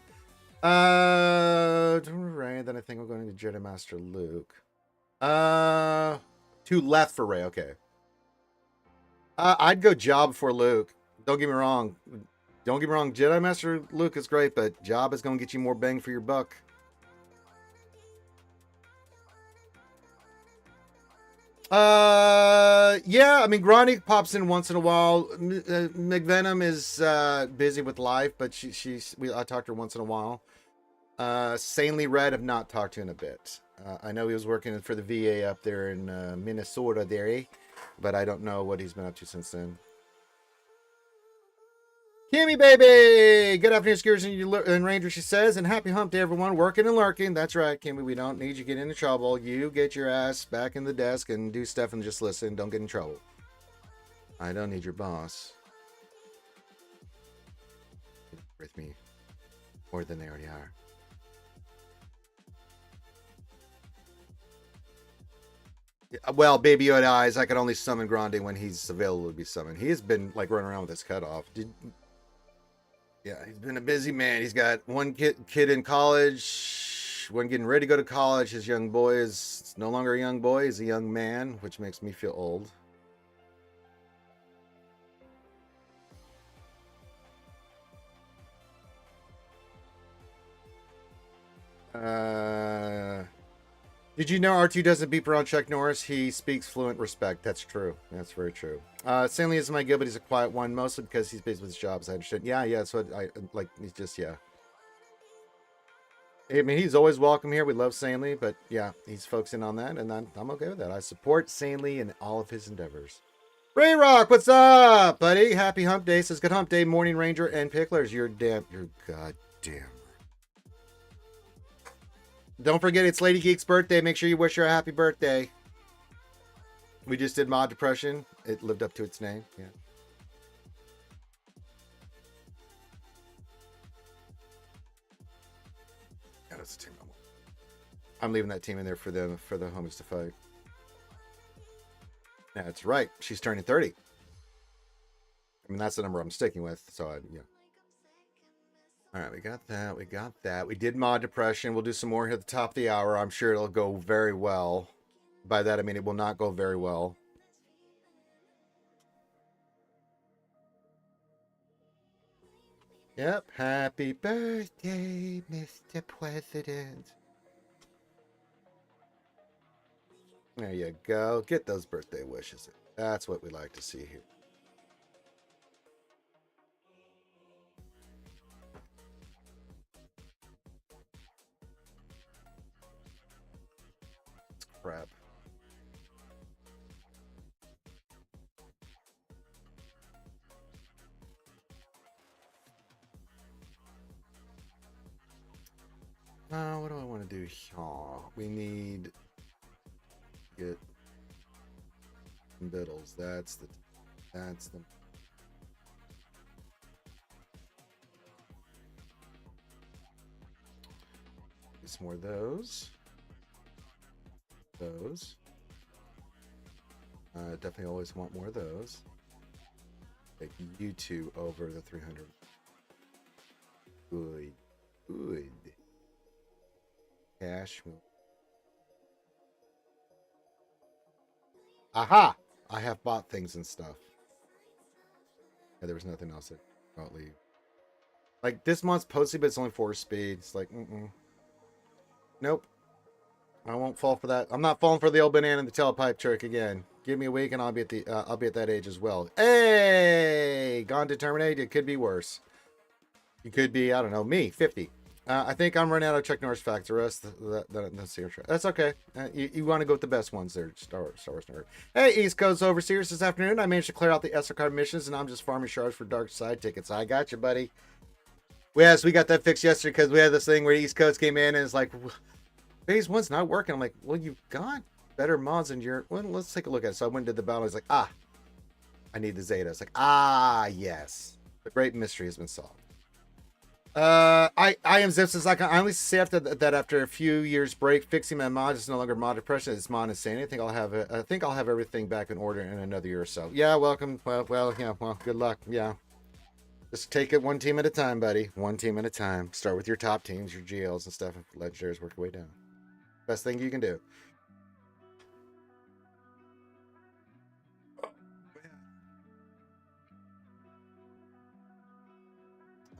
Rey, then I think I'm going to Jedi Master Luke. 2 left for Rey. Okay. I'd go Job before Luke. Don't get me wrong. Jedi Master Luke is great, but Job is going to get you more bang for your buck. Yeah, I mean, Grani pops in once in a while. McVenom is busy with life, but I talked to her once in a while. Sanely Red, have not talked to in a bit. I know he was working for the VA up there in Minnesota there, but I don't know what he's been up to since then. Kimmy, baby! Good afternoon, Skiers and Ranger, she says, and happy hump day, everyone. Working and lurking. That's right, Kimmy. We don't need you to get into trouble. You get your ass back in the desk and do stuff and just listen. Don't get in trouble. I don't need your boss with me more than they already are. Well, Baby Yoda Eyes, I can only summon Grande when he's available to be summoned. He has been like running around with his cutoff. Yeah, he's been a busy man. He's got one kid in college, one getting ready to go to college. His young boy is no longer a young boy. He's a young man, which makes me feel old. Did you know R2 doesn't beep around Chuck Norris? He speaks fluent respect. That's true. That's very true. Stanley isn't my good, but he's a quiet one, mostly because he's busy with his jobs. I understand. Yeah, that's what I like. He's just, yeah. I mean, he's always welcome here. We love Stanley, but yeah, he's focusing on that, and I'm okay with that. I support Stanley in all of his endeavors. Ray Rock, what's up, buddy? Happy Hump Day. Says good Hump Day, Morning Ranger and Picklers. You're goddamn. Don't forget, it's Lady Geek's birthday. Make sure you wish her a happy birthday. We just did Mod Depression. It lived up to its name. Yeah. Yeah, that's a team. I'm leaving that team in there for the homies to fight. That's right. She's turning 30. I mean, that's the number I'm sticking with. So, yeah. All right, we got that. We got that. We did Mod Depression. We'll do some more here at the top of the hour. I'm sure it'll go very well. By that, I mean it will not go very well. Yep. Happy birthday, Mr. President. There you go. Get those birthday wishes. That's what we like to see here. Crap. What do I want to do here? We need to get biddles. That's the some more of those. Definitely always want more of those. Take you two over the 300. Good. Cash. Aha! I have bought things and stuff. Yeah, there was nothing else that I'll leave. Like this month's posted, but it's only 4 speed. It's like, nope. I won't fall for that. I'm not falling for the old banana and the tailpipe trick again. Give me a week and I'll be at that age as well. Hey, gone to terminate. It could be worse. You could be, I don't know, me, 50. I think I'm running out of Chuck Norris facts. The rest, that's okay. You want to go with the best ones there, Star Wars nerd. Hey, East Coast Overseers, this afternoon I managed to clear out the ESSER card missions, and I'm just farming shards for Dark Side tickets. I got you, buddy. Yes, we got that fixed yesterday because we had this thing where East Coast came in and it's like, phase 1's not working. I'm like, well, you've got better mods than your. Well, let's take a look at it. So I went and did the battle. I was like, I need the Zeta. It's like, yes. The great mystery has been solved. I am Zips. I can honestly say after that, after a few years break, fixing my mod is no longer Mod Depression. It's Mod Insanity. I think I'll have everything back in order in another year or so. Yeah, welcome. Well, yeah. Well, good luck. Yeah. Just take it one team at a time, buddy. One team at a time. Start with your top teams, your GLs and stuff. And legendaries work your way down. Best thing you can do.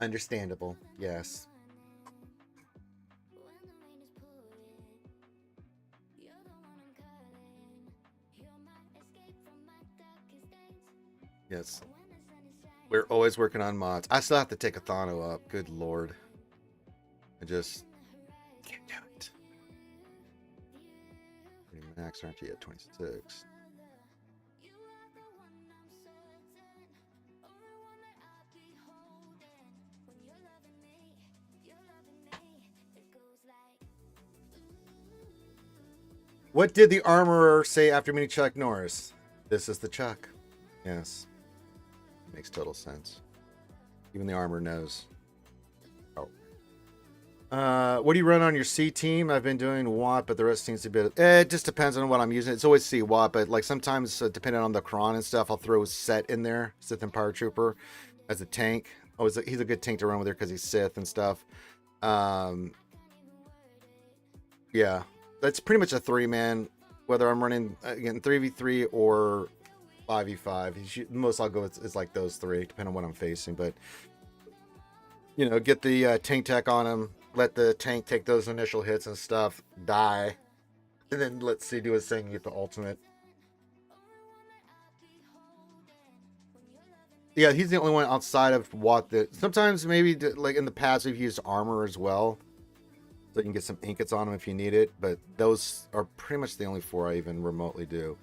Understandable. Yes. Yes. We're always working on mods. I still have to take a Thano up. Good lord. I just can't do it. Max, aren't you at 26? What did the armorer say after meeting Chuck Norris? This is the Chuck. Yes. Makes total sense. Even the armor knows. What do you run on your C team? I've been doing Watt, but the rest seems to be... it just depends on what I'm using. It's always C Watt, but like sometimes, depending on the cron and stuff, I'll throw Set in there, Sith and Power Trooper, as a tank. He's a good tank to run with her because he's Sith and stuff. Yeah, that's pretty much a 3-man, whether I'm running, again, 3v3 or 5v5. The most I'll go with is like those 3, depending on what I'm facing. But, get the tank tech on him. let the tank take those initial hits and stuff, die, and then let's see do his thing and get the ultimate. Yeah, he's the only one outside of what that. Sometimes maybe like in the past we've used armor as well, so you can get some ingots on him if you need it. But those are pretty much the only 4 I even remotely do.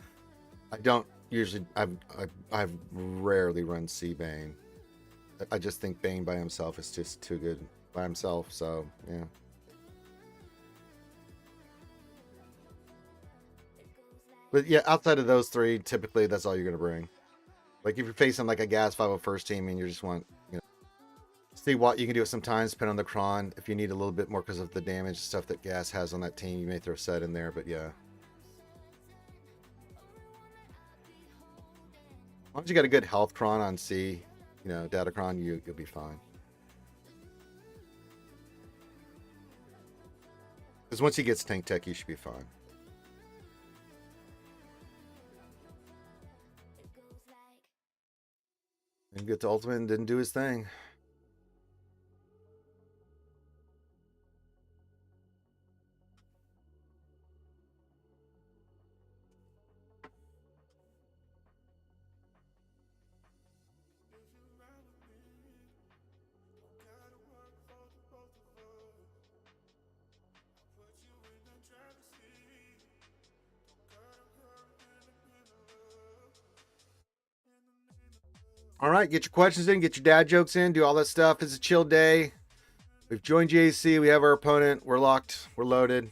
I don't usually. I've rarely run Sea Bane. I just think Bane by himself is just too good by himself. So yeah. But yeah, outside of those 3, typically that's all you're gonna bring. Like if you're facing like a gas 501st team and you just want, you know, see what you can do it sometimes, depending on the cron. If you need a little bit more because of the damage stuff that gas has on that team, you may throw set in there. But yeah, as long as you got a good health cron on C, you know, data cron, you'll be fine. Because once he gets tank tech, you should be fine. And get to ultimate and didn't do his thing. All right, get your questions in, get your dad jokes in, do all that stuff. It's a chill day. We've joined JC. We have our opponent. We're locked. We're loaded.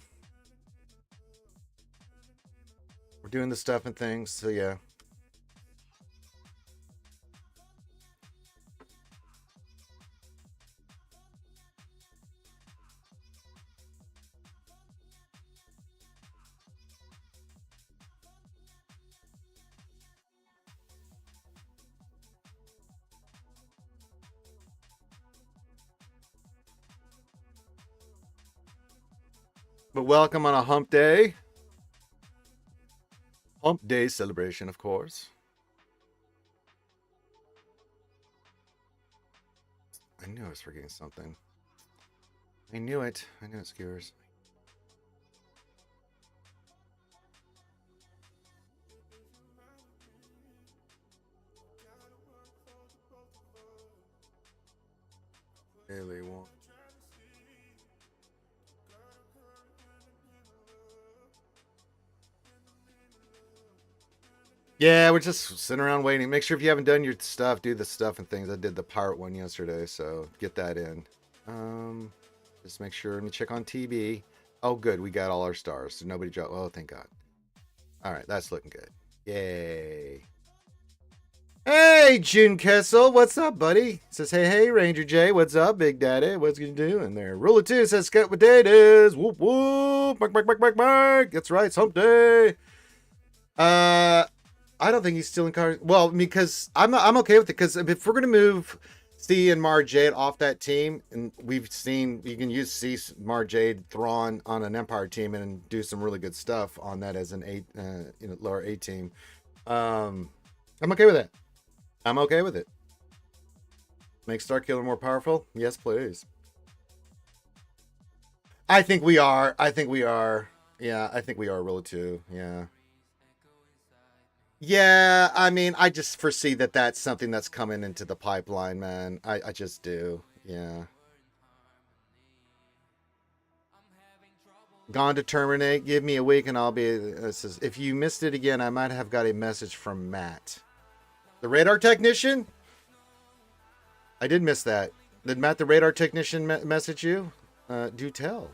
We're doing the stuff and things. So yeah. But welcome on a hump day. Hump day celebration, of course. I knew I was forgetting something. I knew it. I knew it, skewers. Really won't. Yeah, we're just sitting around waiting. Make sure if you haven't done your stuff, do the stuff and things. I did the pirate one yesterday, so get that in. Just make sure and check on TB. Oh, good. We got all our stars. So nobody dropped. Oh, thank God. All right, that's looking good. Yay. Hey, June Kessel. What's up, buddy? Says, hey, Ranger J. What's up, Big Daddy? What's you doing there? Ruler 2 says, Scout potatoes. Whoop, whoop. Mark. That's right. It's hump day. I don't think he's stealing cards. Well, because I'm okay with it. Because if we're gonna move C and Mar Jade off that team, and we've seen you can use C, Mar Jade, Thrawn on an Empire team and do some really good stuff on that as an lower A team. I'm okay with it. I'm okay with it. Make Starkiller more powerful? Yes, please. I think we are. Yeah, I think we are really too. Yeah. Yeah, I mean, I just foresee that that's something that's coming into the pipeline, man. I just do. Yeah. Gone to terminate. Give me a week and I'll be. This is, if you missed it again, I might have got a message from Matt. The radar technician? I did miss that. Did Matt, the radar technician, message you? Do tell.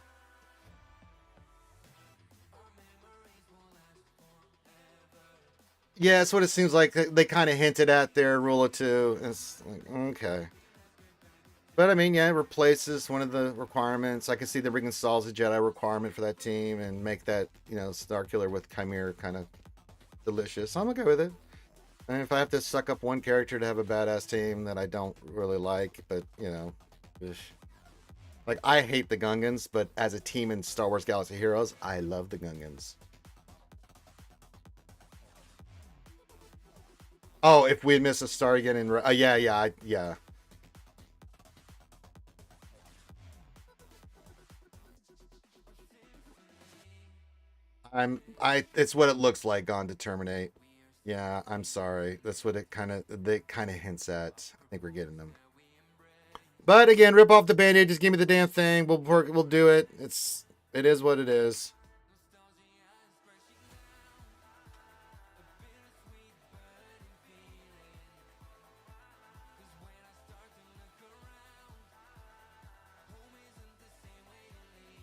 Yeah, that's what it seems like. They kind of hinted at their rule of 2. It's like, okay. But I mean, yeah, it replaces one of the requirements. I can see that reinstalls a Jedi requirement for that team and make that, you know, Starkiller with Chimera kind of delicious. I'm okay with it. And if I have to suck up one character to have a badass team that I don't really like, but, you know, like, I hate the Gungans, but as a team in Star Wars Galaxy Heroes, I love the Gungans. Oh, if we miss a star again in... yeah. It's what it looks like on Determinate. Yeah, I'm sorry. That's what they kind of hints at. I think we're getting them. But again, rip off the band-aid. Just give me the damn thing. We'll work. We'll do it. It is what it is.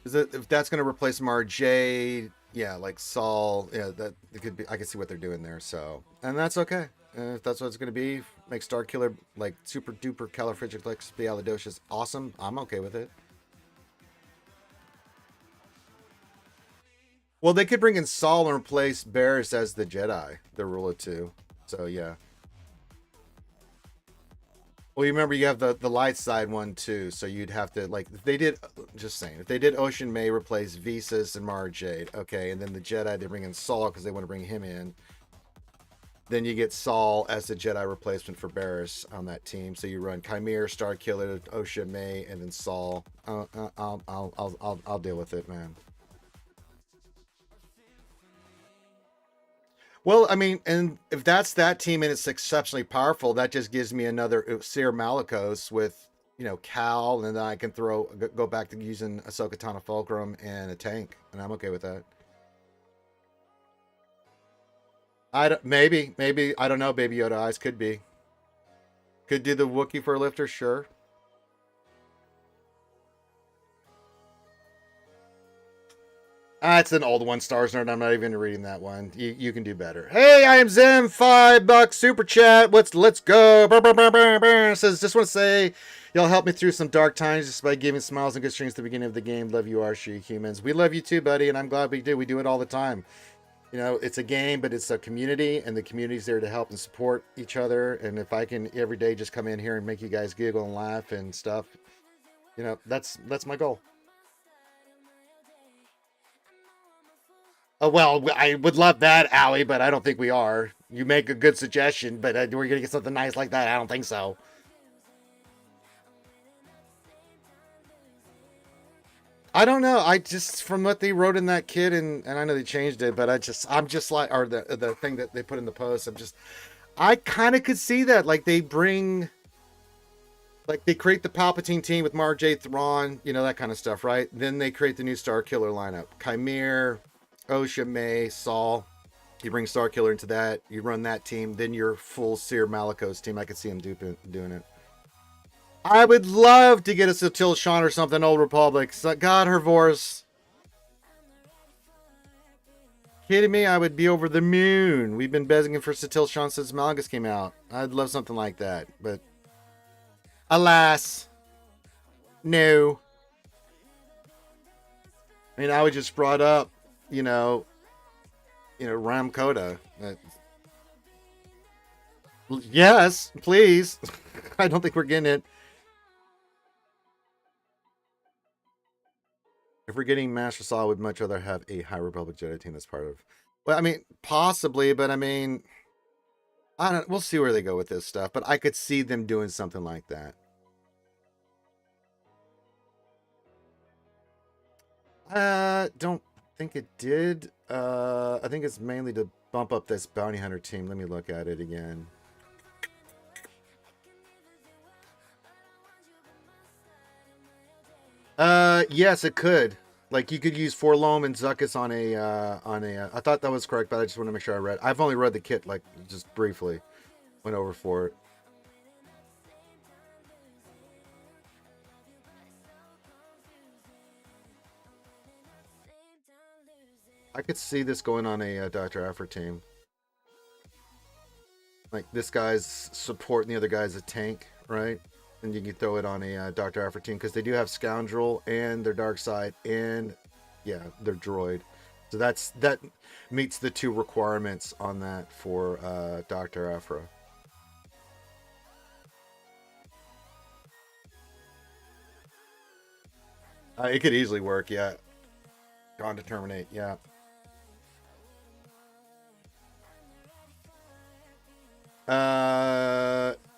Is it if that's going to replace Marjade? Yeah, like Saul. Yeah, that it could be. I can see what they're doing there. So, and that's okay. If that's what it's going to be, make Star Killer like super duper califragilisticexpialidocious awesome. I'm okay with it. Well, they could bring in Saul and replace Barris as the Jedi, the ruler too. So yeah. Well, you remember you have the light side one too, so you'd have to like if they did. Just saying, if they did Ocean May replace Visas and Mara Jade, okay, and then the Jedi they bring in Saul because they want to bring him in. Then you get Saul as the Jedi replacement for Barris on that team. So you run Chimera, Star Killer, Ocean May, and then Saul. I'll deal with it, man. Well, I mean, and if that's that team and it's exceptionally powerful, that just gives me another Seer Malicos with, Cal, and then I can go back to using Ahsoka Tano Fulcrum and a tank, and I'm okay with that. Maybe I don't know. Baby Yoda eyes could do the Wookiee for a lifter, sure. It's an old one, Stars Nerd. I'm not even reading that one. You can do better. Hey, I am Zim. $5 super chat. Let's go. Says just want to say, y'all helped me through some dark times just by giving smiles and good streams at the beginning of the game. Love you, Archie humans. We love you too, buddy, and I'm glad we do. We do it all the time. It's a game, but it's a community, and the community's there to help and support each other. And if I can every day just come in here and make you guys giggle and laugh and stuff, that's my goal. Well, I would love that, Allie, but I don't think we are. You make a good suggestion, but we're gonna get something nice like that. I don't think so. I don't know. I just from what they wrote in that kid, and I know they changed it, but I'm just like, or the thing that they put in the post. I kind of could see that. Like they create the Palpatine team with Mara Jade, Thrawn, that kind of stuff, right? Then they create the new Star Killer lineup: Chimera, Osha, May, Saul. You bring Star Killer into that. You run that team. Then your full Seer Malicos team. I could see him doing it. I would love to get a Satil Sean or something, Old Republic. God, her voice. Kidding me? I would be over the moon. We've been begging for Satil Sean since Malgus came out. I'd love something like that. But alas, no. I mean, I was just brought up, Ram Coda. Yes, please. I don't think we're getting it. If we're getting Master Saw, I would much rather have a High Republic Jedi team that's part of. Well, I mean, possibly, but I mean, I don't. We'll see where they go with this stuff. But I could see them doing something like that. Don't think it did. I think it's mainly to bump up this bounty hunter team. Let me look at it again. Yes, it could. Like you could use Forlom and Zuckus on a. I thought that was correct, but I just want to make sure I read. I've only read the kit like just briefly. Went over for it. I could see this going on a Dr. Afra team. Like this guy's supporting the other guy's a tank, right? And you can throw it on a Dr. Afra team because they do have Scoundrel and their Dark Side and yeah, their droid. So that meets the two requirements on that for Dr. Afra. It could easily work, yeah. Gone to terminate, yeah.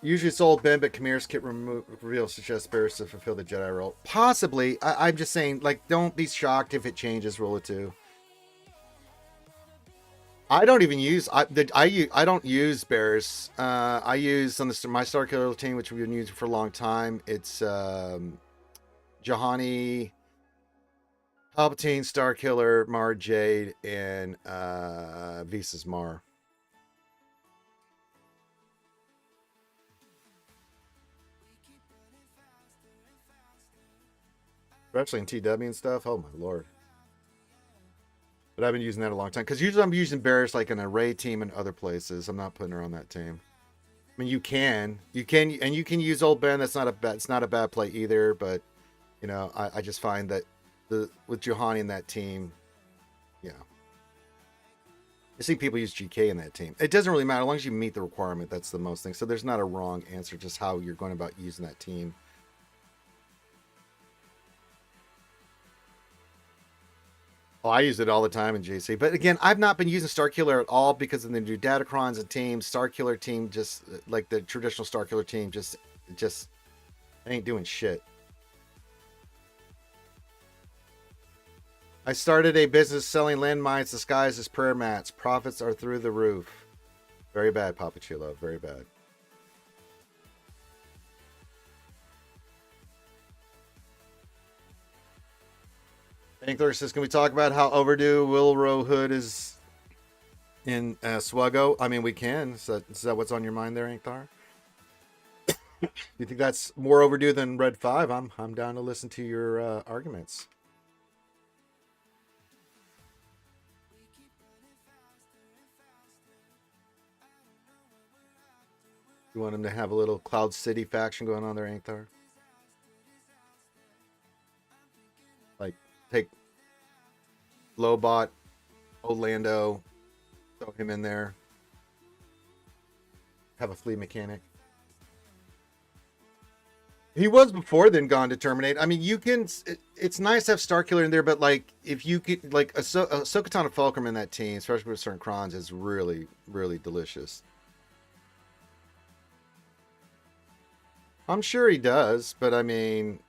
Usually sold Ben, but Chimera's kit reveal suggests Barris to fulfill the Jedi role. Possibly. I'm just saying, like, don't be shocked if it changes Rule of 2. I don't even use I don't use bears. I use on my Star Killer team, which we've been using for a long time. It's Juhani, Palpatine, Star Killer, Mara Jade, and Visa's Mar. Especially in TW and stuff. Oh my lord. But I've been using that a long time. Because usually I'm using Bears like an array team and other places. I'm not putting her on that team. I mean, you can, and you can use Old Ben. That's not a bad. It's not a bad play either. But you know, I just find that with Juhani in that team, you know, I see people use GK in that team. It doesn't really matter as long as you meet the requirement. That's the most thing. So there's not a wrong answer. Just how you're going about using that team. Oh, I use it all the time in JC. But again, I've not been using Star Killer at all because of the new Datacrons and teams. Star Killer team, just like the traditional Star Killer team, just ain't doing shit. I started a business selling landmines disguised as prayer mats. Profits are through the roof. Very bad, Papa Chulo. Very bad. Ankler says, can we talk about how overdue Wilro Hood is in SWGOH? I mean, we can. Is that what's on your mind there, Ankthar? You think that's more overdue than Red 5? I'm down to listen to your arguments. You want him to have a little Cloud City faction going on there, Ankthar? Like, take Lobot, Orlando, throw him in there. Have a flea mechanic. He was before then gone to Terminate. I mean, you can. It's nice to have Starkiller in there, but like, if you could, like, a Sokatana Fulcrum in that team, especially with certain crons, is really, really delicious. I'm sure he does, but I mean,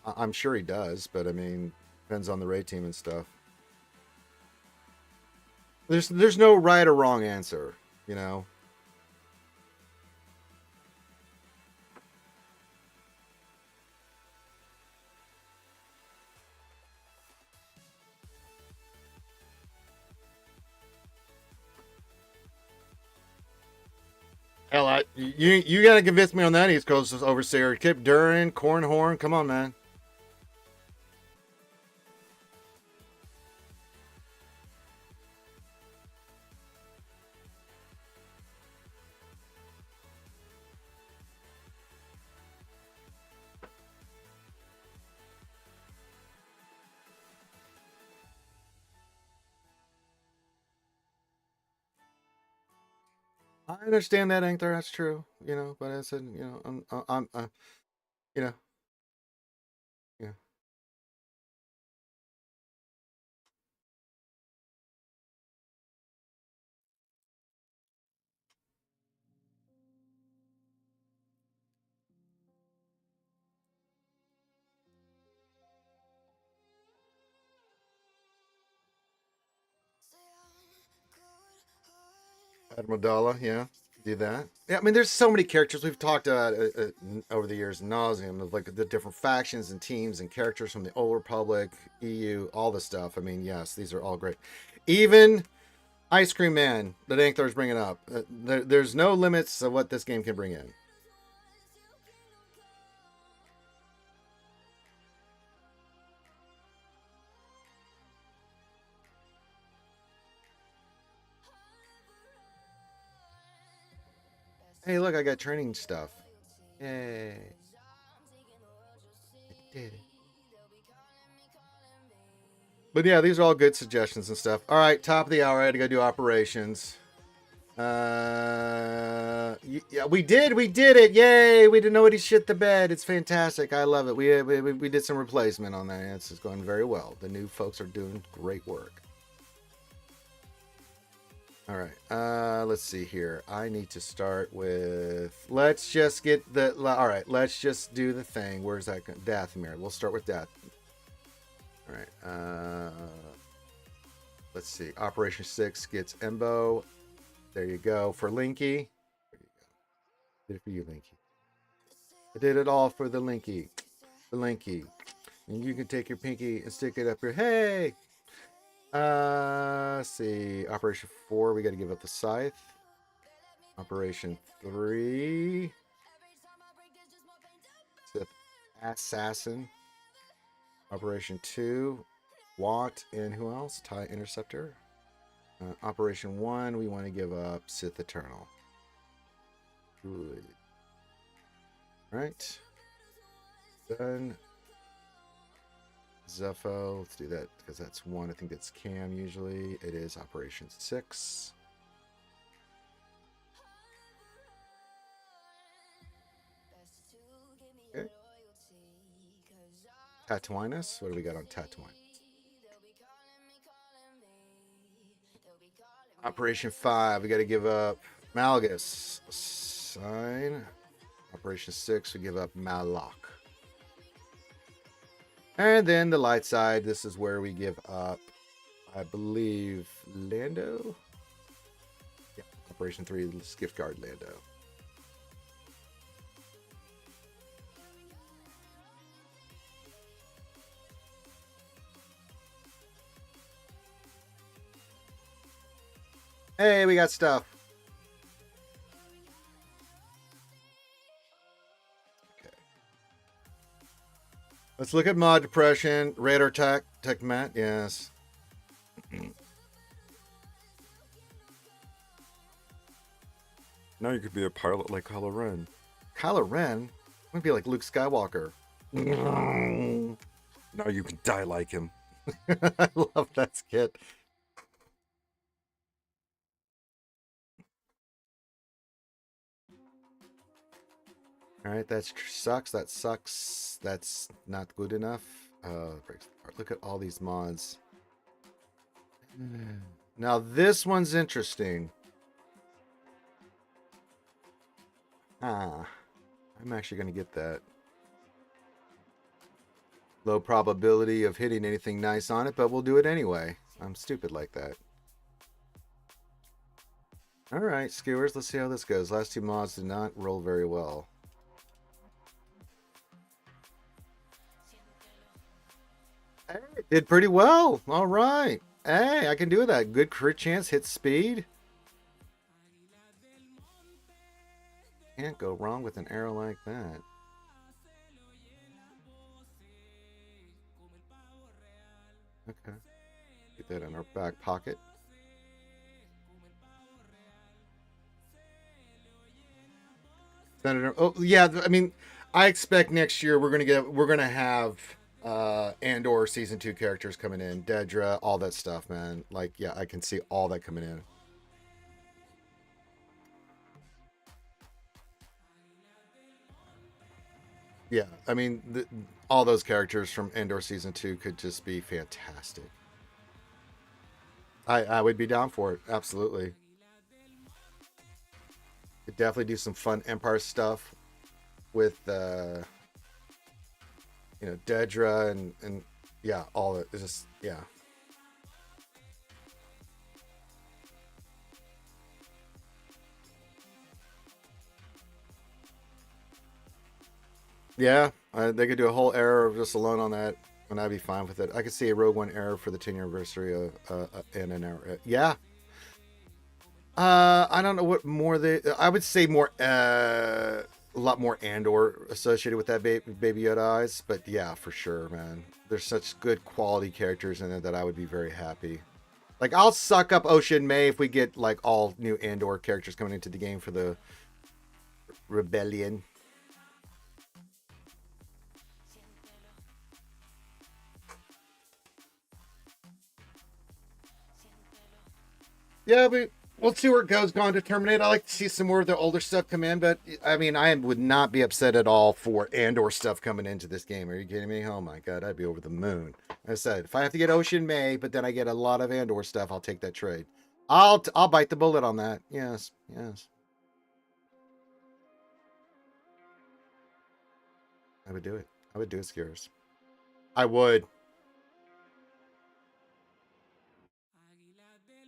I'm sure he does, but I mean, depends on the raid team and stuff. There's no right or wrong answer, you know. Hell, you gotta convince me on that East Coast Overseer. Kip Duran, Cornhorn, come on, man. I understand that, Ankthar. That's true, you know. But I said, you know, you know, yeah. Admiral Dalla, yeah, do that. Yeah, I mean, there's so many characters we've talked about over the years, nauseum, of like the different factions and teams and characters from the Old Republic, EU, all the stuff. I mean, yes, these are all great. Even Ice Cream Man that Ankthor's bringing up. There's no limits of what this game can bring in. Hey, look, I got training stuff. Yay. I did it. But yeah, these are all good suggestions and stuff. All right, top of the hour. I had to go do operations. Yeah, we did it. Yay! We didn't know he shit the bed. It's fantastic. I love it. We did some replacement on that. It's going very well. The new folks are doing great work. All right. Let's see here. I need to start with. Let's just get the. All right. Let's just do the thing. Where's that? Dathomir. We'll start with Dath. All right. let's see. Operation 6 gets Embo. There you go. For Linky. There you go. Did it for you, Linky. I did it all for the Linky. The Linky. And you can take your pinky and stick it up your. Hey! Let's see. Operation 4, we got to give up the scythe. Operation 3. Sith Assassin. Operation 2. Watt and who else? TIE Interceptor. Operation 1, we want to give up Sith Eternal. Good. Right. Done. Zepho. Let's do that because that's 1. I think that's Cam usually. It is Operation 6. Okay. Tatooinus. What do we got on Tatooine? Operation 5. We got to give up Malgus. Sign. Operation 6. We give up Malak. And then the light side. This is where we give up, I believe, Lando. Yeah. Operation 3. Gift Guard Lando. Hey, we got stuff. Okay. Let's look at mod depression. Radar tech mat. Yes. Now you could be a pilot like Kylo Ren. Kylo Ren? I'm gonna be like Luke Skywalker. Now you can die like him. I love that skit. All right, that sucks. That sucks. That's not good enough. Breaks apart. Look at all these mods. Now this one's interesting. I'm actually going to get that. Low probability of hitting anything nice on it, but we'll do it anyway. I'm stupid like that. All right, skewers. Let's see how this goes. Last 2 mods did not roll very well. Hey, did pretty well. All right. Hey, I can do that. Good crit chance, hit speed. Can't go wrong with an arrow like that. Okay. Get that in our back pocket. Senator. Oh yeah, I mean, I expect next year we're gonna have Andor season 2 characters coming in, Dedra, all that stuff, man. Like, yeah, I can see all that coming in. Yeah, I mean, all those characters from Andor season 2 could just be fantastic. I would be down for it, absolutely. Could definitely do some fun Empire stuff with Dedra and yeah, all it is just yeah. Yeah, they could do a whole era just alone on that, and I'd be fine with it. I could see a Rogue One era for the 10-year anniversary of and an era. Yeah. I don't know what more they. I would say more, a lot more Andor associated with that Baby Yoda eyes, but yeah, for sure, man. There's such good quality characters in it that I would be very happy. Like, I'll suck up Ocean May if we get like all new Andor characters coming into the game for the Rebellion. Yeah, but we'll see where it goes. Going to terminate. I like to see some more of the older stuff come in, but I mean, I would not be upset at all for Andor stuff coming into this game. Are you kidding me? Oh my god, I'd be over the moon. Like I said, if I have to get Ocean May, but then I get a lot of Andor stuff, I'll take that trade. I'll bite the bullet on that. Yes, yes. I would do it. I would do it, Scares. I would.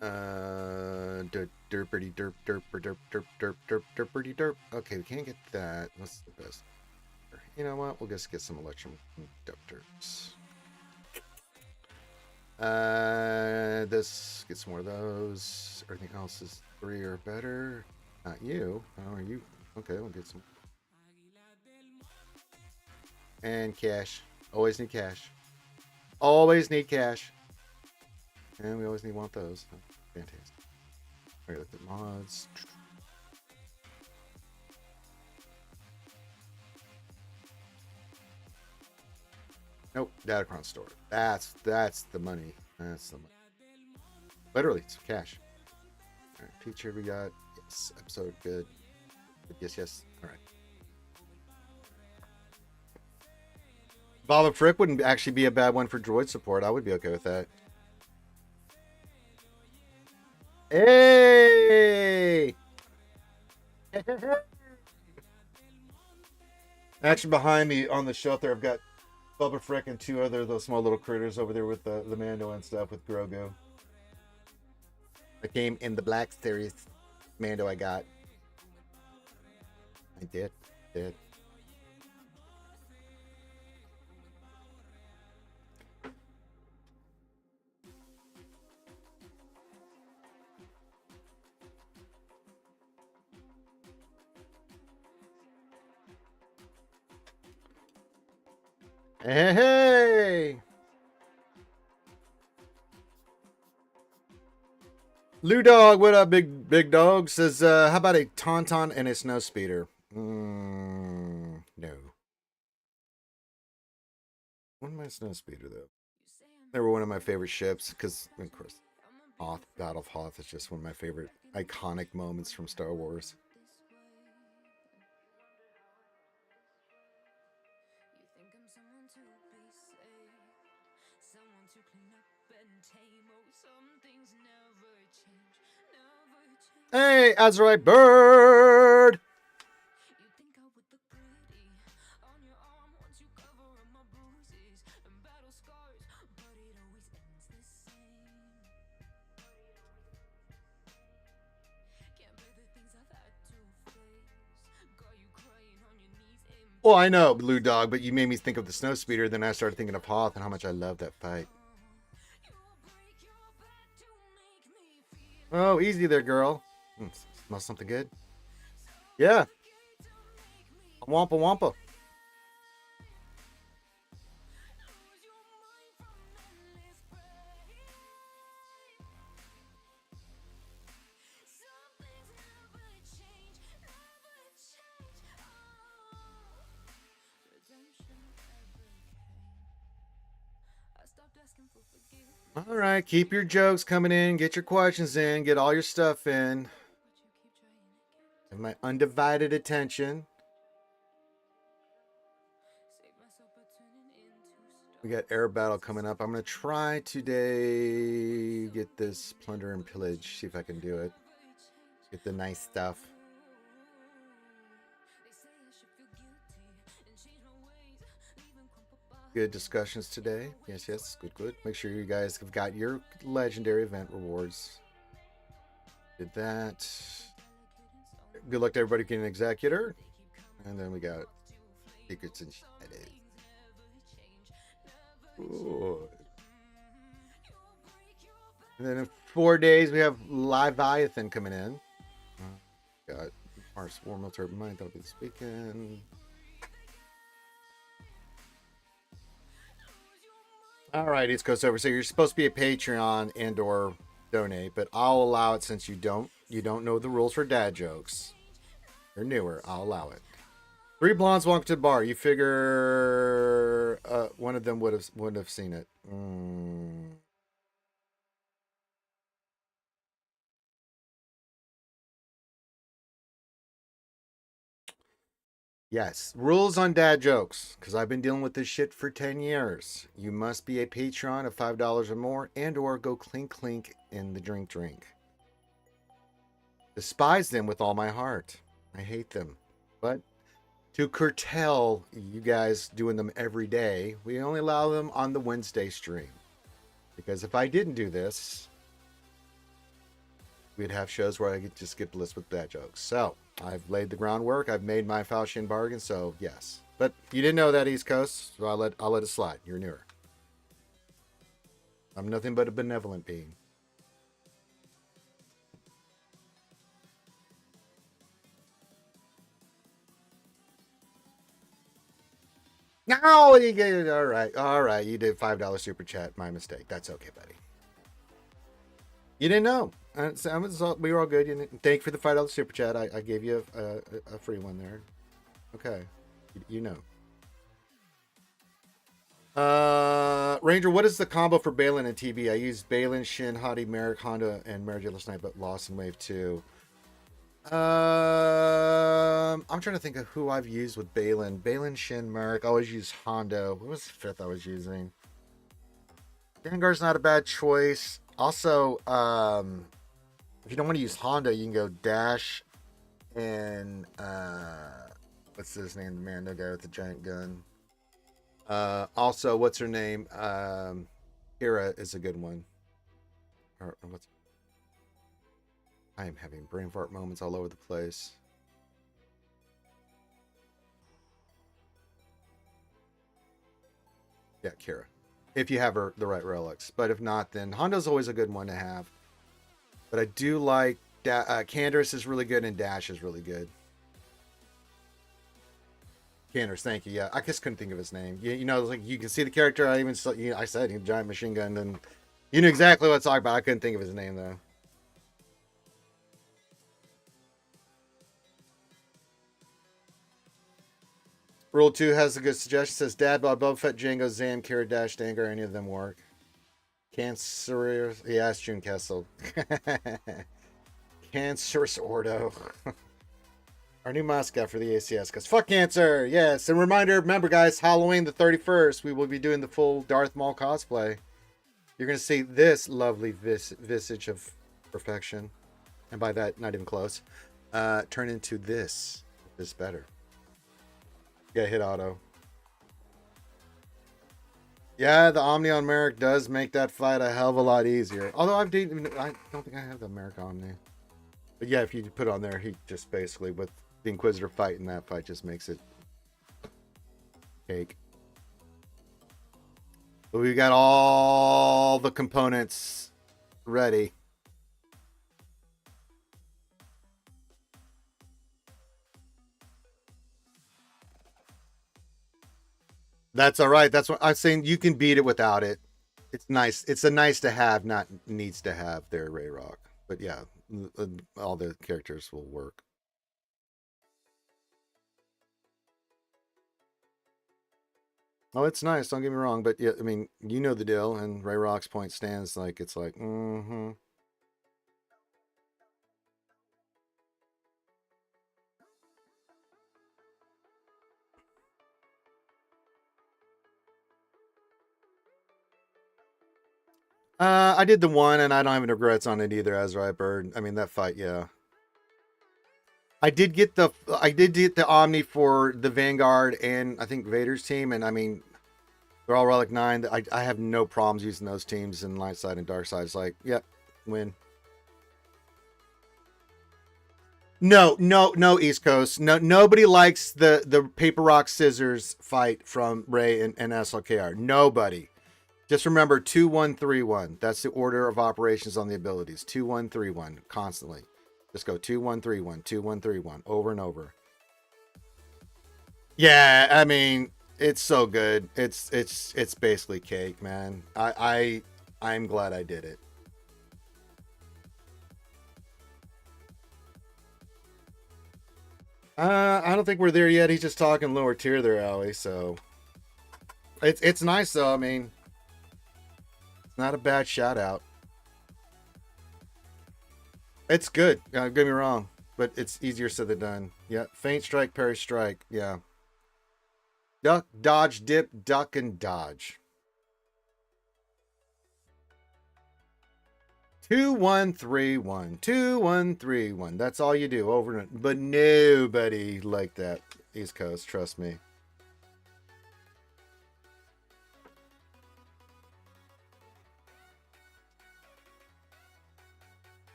Derpity derp derp derp derp derp derp derpity derp. Okay, we can't get that. What's the best? You know what? We'll just get some electroconductors. This get some more of those. Everything else is 3 or better. Not you. Oh, are you? Okay, we'll get some. And cash. Always need cash. Always need cash. And we always want those. Oh, fantastic. Alright, look at mods. Nope, Datacron store. That's the money. That's the money. Literally, it's cash. Alright, feature we got. Yes, episode good. Yes. Alright. Bob Frick wouldn't actually be a bad one for droid support. I would be okay with that. Hey! Actually, behind me on the shelf there, I've got Bubba Frick and 2 other those small little critters over there with the Mando and stuff with Grogu. I came in the Black Series Mando I got. I did. Hey! Lou Dog, what up, big dog? Says, how about a Tauntaun and a snow speeder? No. What my snow speeder though? They were one of my favorite ships because, of course, Hoth, Battle of Hoth is just one of my favorite iconic moments from Star Wars. Hey, Azrael Bird! Well, I know, Blue Dog, but you made me think of the snow speeder. Then I started thinking of Hoth and how much I love that fight. Oh, easy there, girl. Smells something good. Yeah. Wampa wampa. All right, keep your jokes coming in, get your questions in, get all your stuff in. Have my undivided attention. We got air battle coming up. I'm going to try today get this plunder and pillage, see if I can do it. Get the nice stuff. Good discussions today. Yes, good. Make sure you guys have got your legendary event rewards. Did that. Good luck to everybody getting an executor. And then we got secrets and shit. Ooh. And then in 4 days we have Leviathan coming in. Got Mars War Military Mind. That'll be this weekend. All right, East Coast over. So you're supposed to be a Patreon and/or donate, but I'll allow it since you don't know the rules for dad jokes. You're newer. I'll allow it. 3 blondes walk to the bar. You figure one of them wouldn't have seen it. Yes, rules on dad jokes, because I've been dealing with this shit for 10 years. You must be a Patreon of $5 or more and/or go clink in the drink. Despise them with all my heart. I hate them. But to curtail you guys doing them every day, we only allow them on the Wednesday stream. Because if I didn't do this, we'd have shows where I could just skip the list with bad jokes. So I've laid the groundwork. I've made my Faustian bargain. So yes, but you didn't know that, East Coast. So I'll let it slide. You're newer. I'm nothing but a benevolent being. No, you get it. All right. You did $5 super chat. My mistake. That's okay, buddy. You didn't know. We were all good. Thank you for the $5 super chat. I gave you a free one there. Okay, you know. Ranger, what is the combo for Balin and TB? I used Balin, Shin, Hottie, Merrick, Honda, and Marigel last night, but lost in wave 2. I'm trying to think of who I've used with Balin. Balin, Shin, Merrick. I always use Hondo. What was the fifth I was using? Vanguard's not a bad choice. Also, if you don't want to use Honda, you can go Dash and what's his name? The man, the guy with the giant gun. Also, what's her name? Kira is a good one. I am having brain fart moments all over the place. Yeah, Kira. If you have the right relics. But if not, then Honda's always a good one to have. But I do like Candace is really good and Dash is really good. Candace, thank you. Yeah, I just couldn't think of his name. You know, like you can see the character. I said giant machine gun, and you knew exactly what to talk about. I couldn't think of his name though. Rule 2 has a good suggestion. It says Dad, Boba Fett, Django, Zam, Kira, Dash, Dangar, any of them work. Cancerous. Yeah, it's June Kessel. Cancerous Ordo. Our new mascot for the ACS, because fuck cancer. Yes, and remember guys, Halloween the 31st, we will be doing the full Darth Maul cosplay. You're going to see this lovely visage of perfection, and by that, not even close, turn into this. This better. Yeah, hit auto. Yeah, the Omni on Merrick does make that fight a hell of a lot easier. Although I don't think I have the Merrick Omni. But yeah, if you put on there, he just basically, with the Inquisitor fight, and that fight just makes it cake. But we got all the components ready. That's all right. That's what I'm saying. You can beat it without it. It's nice. It's a nice to have, not needs to have there, Ray Rock. But yeah, all the characters will work. Oh, it's nice. Don't get me wrong. But yeah, I mean, you know the deal. And Ray Rock's point stands like, it's like, mm-hmm. I did the one, and I don't have any regrets on it either, Azrai Bird. I mean, that fight, yeah. I did get the Omni for the Vanguard and I think Vader's team, and I mean, they're all Relic 9. I have no problems using those teams in Light Side and Dark Side. It's like, yep, win. No, East Coast. No, nobody likes the paper rock scissors fight from Ray and SLKR. Nobody. Just remember 2-1-3-1. That's the order of operations on the abilities. 2-1-3-1 constantly. Just go 2-1-3-1, 2-1-3-1 over and over. Yeah, I mean, it's so good. It's basically cake, man. I'm glad I did it. I don't think we're there yet. He's just talking lower tier there, Allie. So it's nice though. I mean, it's not a bad shout out. It's good. Don't get me wrong, but it's easier said than done. Yeah, feint strike, parry strike. Yeah, duck, dodge, dip, duck, and dodge. 2-1-3-1, 2-1-3-1. That's all you do over and over. But nobody like that East Coast. Trust me.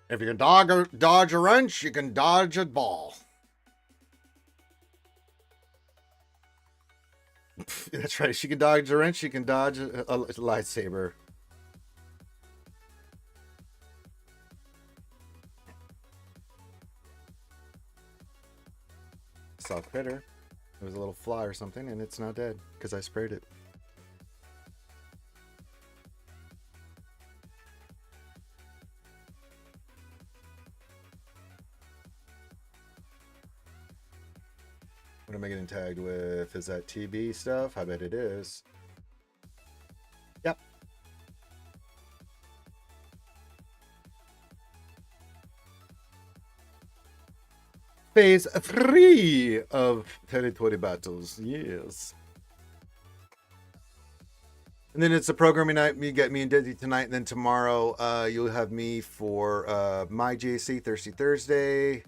If you can dodge a wrench, you can dodge a ball. That's right. She can dodge a wrench. She can dodge a lightsaber. Saw critter. It was a little fly or something, and it's not dead because I sprayed it. What am I getting tagged with? Is that TB stuff? I bet it is. Yep. Phase 3 of territory battles. Yes. And then it's a programming night. You get me and Dizzy tonight, and then tomorrow you'll have me for my JC Thirsty Thursday.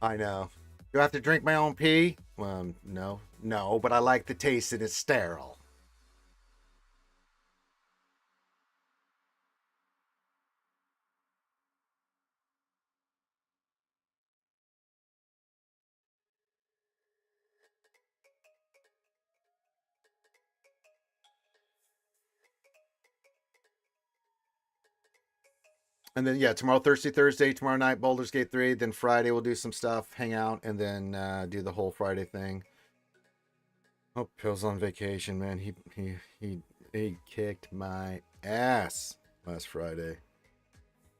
I know. Do I have to drink my own pee? Well, no, but I like the taste and it's sterile. And then yeah, tomorrow Thirsty Thursday, tomorrow night Baldur's Gate 3, then Friday we'll do some stuff, hang out, and then do the whole Friday thing. Oh, Phil's on vacation, man. He kicked my ass last Friday.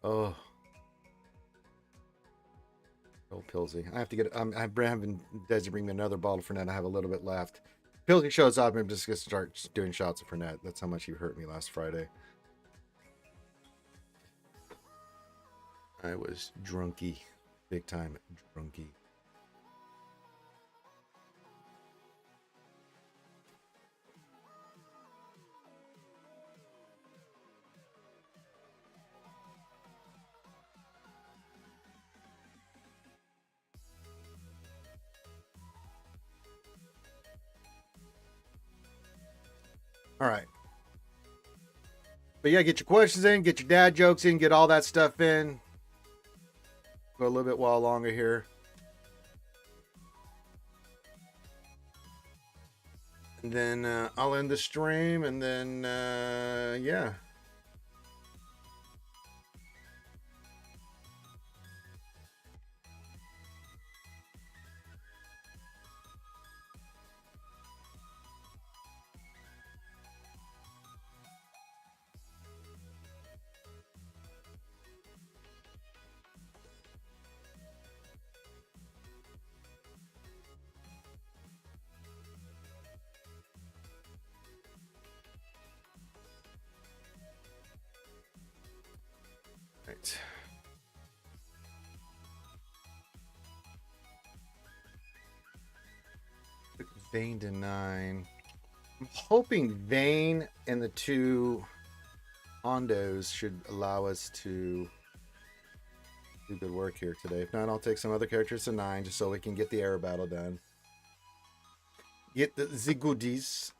Oh, Pilsy. I have to get. I'm having Desi bring me another bottle for Fernet. I have a little bit left. Pilsy shows up, and I'm just gonna start doing shots of Fernet. That's how much he hurt me last Friday. I was drunky, big time drunky. All right. But yeah, get your questions in, get your dad jokes in, get all that stuff in. Go a little bit while longer here. And then I'll end the stream, and then yeah. Right. Vane to 9. I'm hoping Vane and the two Hondos should allow us to do good work here today. If not, I'll take some other characters to 9 just so we can get the air battle done. Get the goodies.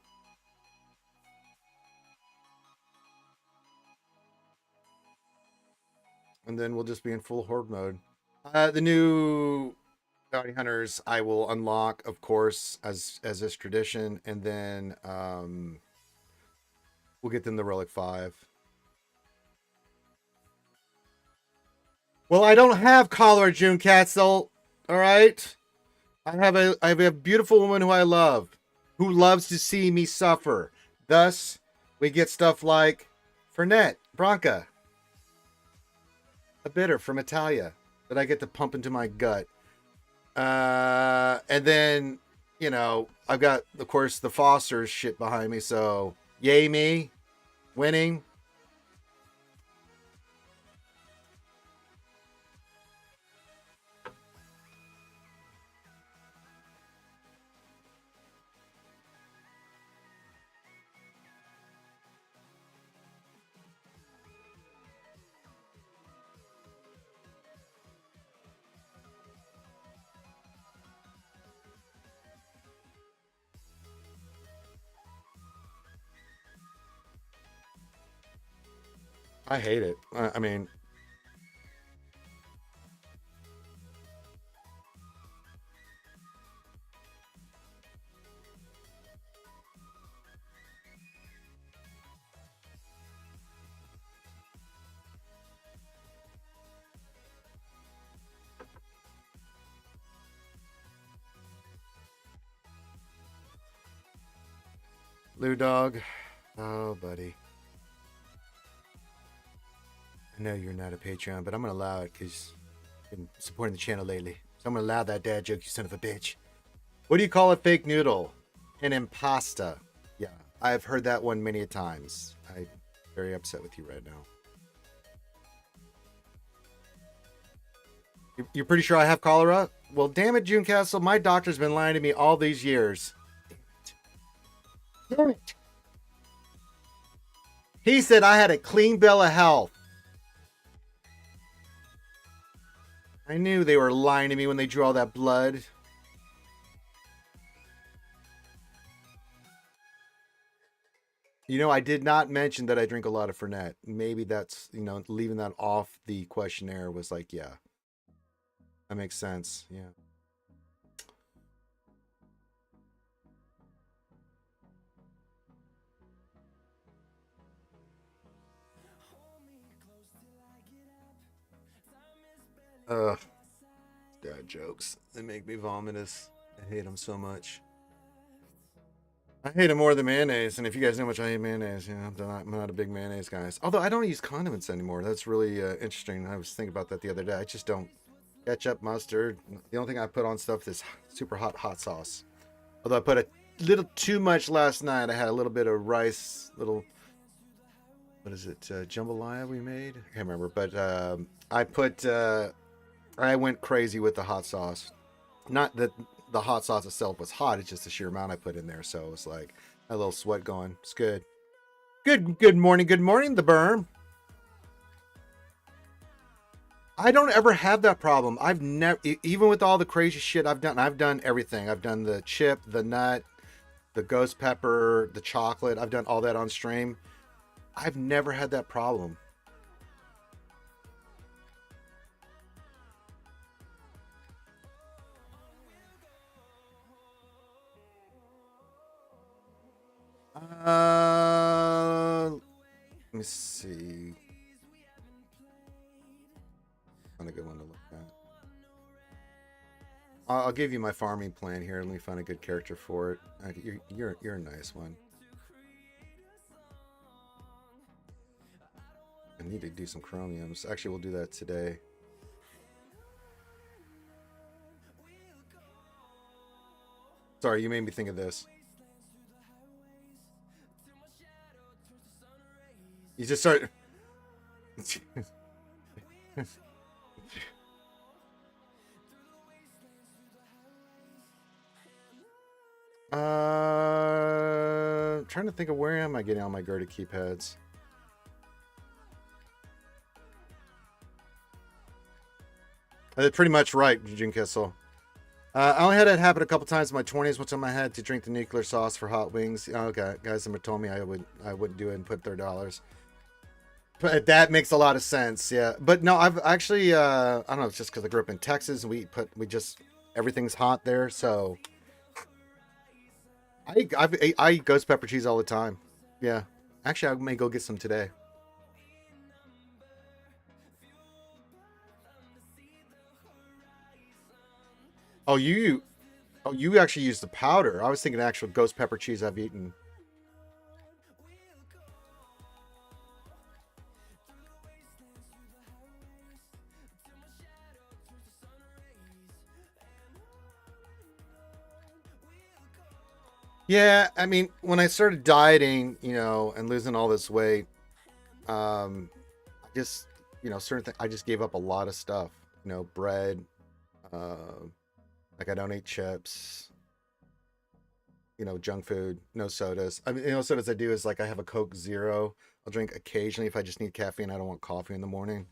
And then we'll just be in full horde mode. The new bounty hunters I will unlock, of course, as is tradition, and then we'll get them the Relic 5. Well, I don't have Collar June Catzel. All right. I have a beautiful woman who I love, who loves to see me suffer. Thus, we get stuff like Fernet, Branca, a bitter from Italia that I get to pump into my gut. And then, you know, I've got, of course, the Foster's shit behind me. So, yay me, winning. I hate it. I mean, Lou Dog. Oh, buddy. I know you're not a Patreon, but I'm going to allow it because you've been supporting the channel lately. So I'm going to allow that dad joke, you son of a bitch. What do you call a fake noodle? An impasta. Yeah, I've heard that one many a times. I'm very upset with you right now. You're pretty sure I have cholera? Well, damn it, June Castle. My doctor's been lying to me all these years. Damn it. He said I had a clean bill of health. I knew they were lying to me when they drew all that blood. You know, I did not mention that I drink a lot of Fernet. Maybe that's, you know, leaving that off the questionnaire was like, yeah. That makes sense. Yeah. Ugh. Dad jokes. They make me vomitous. I hate them so much. I hate them more than mayonnaise. And if you guys know how much I hate mayonnaise, you know, I'm not a big mayonnaise guy. Although I don't use condiments anymore. That's really interesting. I was thinking about that the other day. I just don't. Ketchup, mustard. The only thing I put on stuff is super hot sauce. Although I put a little too much last night. I had a little bit of rice, what is it, jambalaya we made? I can't remember, but I went crazy with the hot sauce. Not that the hot sauce itself was hot, it's just the sheer amount I put in there. So it was like a little sweat going. It's good. Good morning, the berm. I don't ever have that problem. I've never, even with all the crazy shit I've done everything. I've done the chip, the nut, the ghost pepper, the chocolate. I've done all that on stream. I've never had that problem. Let me see. Find a good one to look at. I'll give you my farming plan here. Let me find a good character for it. You're a nice one. I need to do some chromiums. Actually, we'll do that today. Sorry, you made me think of this. You just start. Trying to think of where am I getting all my Gerda keep heads. That's pretty much right, June Kissel. I only had it happen a couple times in my 20s. One time I had to drink the nuclear sauce for hot wings. Okay, guys, somebody told me I wouldn't do it and put $30. But that makes a lot of sense, yeah. But no, I've actually I don't know. It's just because I grew up in Texas and we just everything's hot there, so. I eat ghost pepper cheese all the time. Yeah. Actually, I may go get some today. Oh, you actually use the powder. I was thinking actual ghost pepper cheese I've eaten. Yeah, I mean, when I started dieting, you know, and losing all this weight, I just, you know, certain things, I just gave up a lot of stuff. You know, bread, like I don't eat chips, you know, junk food, no sodas. I mean, you know, sodas I do is like I have a Coke Zero. I'll drink occasionally if I just need caffeine. I don't want coffee in the morning.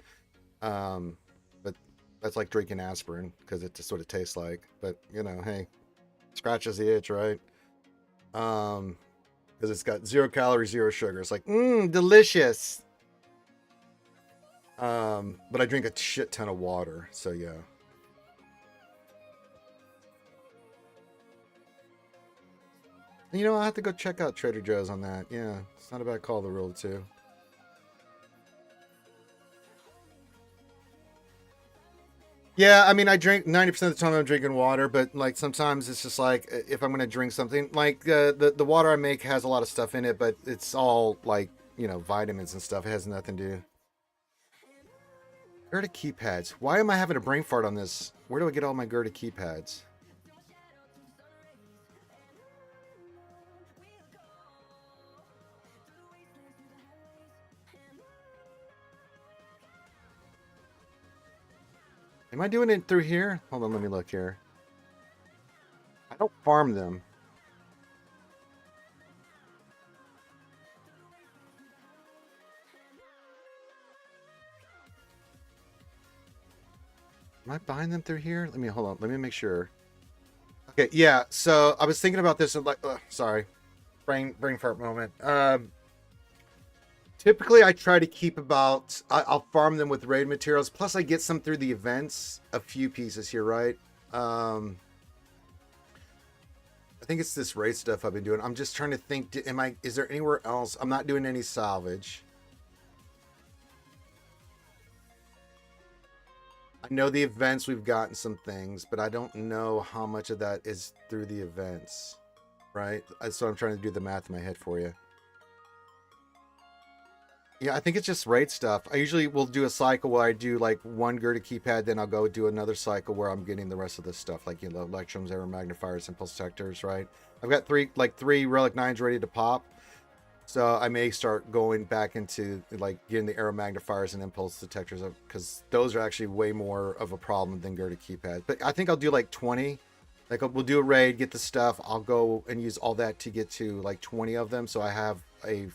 But that's like drinking aspirin because it just sort of tastes like. But you know, hey, scratches the itch, right? Because it's got 0 calories, 0 sugar. It's like, delicious. But I drink a shit ton of water, so yeah. And, you know, I'll have to go check out Trader Joe's on that. Yeah, it's not a bad call to roll too. Yeah, I mean, I drink 90% of the time I'm drinking water, but like sometimes it's just like if I'm gonna drink something, like the water I make has a lot of stuff in it, but it's all like vitamins and stuff. It has nothing to do. Gerda keypads. Why am I having a brain fart on this? Where do I get all my Gerda keypads? Am I doing it through here? Hold on, let me look here. I don't farm them. Am I buying them through here? Let me hold on. Let me make sure. Okay, yeah. So I was thinking about this. And like, sorry, brain fart moment. Typically, I try to keep about. I'll farm them with raid materials. Plus, I get some through the events. A few pieces here, right? Um, I think it's this raid stuff I've been doing. I'm just trying to think. Am I? Is there anywhere else? I'm not doing any salvage. I know the events we've gotten some things, but I don't know how much of that is through the events, right? So I'm trying to do the math in my head for you. Yeah, I think it's just raid stuff. I usually will do a cycle where I do like one Gerda keypad, then I'll go do another cycle where I'm getting the rest of the stuff, like electrums, arrow magnifiers, impulse detectors, right? I've got three relic nines ready to pop. So I may start going back into like getting the arrow magnifiers and impulse detectors because those are actually way more of a problem than Gerda keypads. But I think I'll do like 20. Like we'll do a raid, get the stuff. I'll go and use all that to get to like 20 of them. So I have a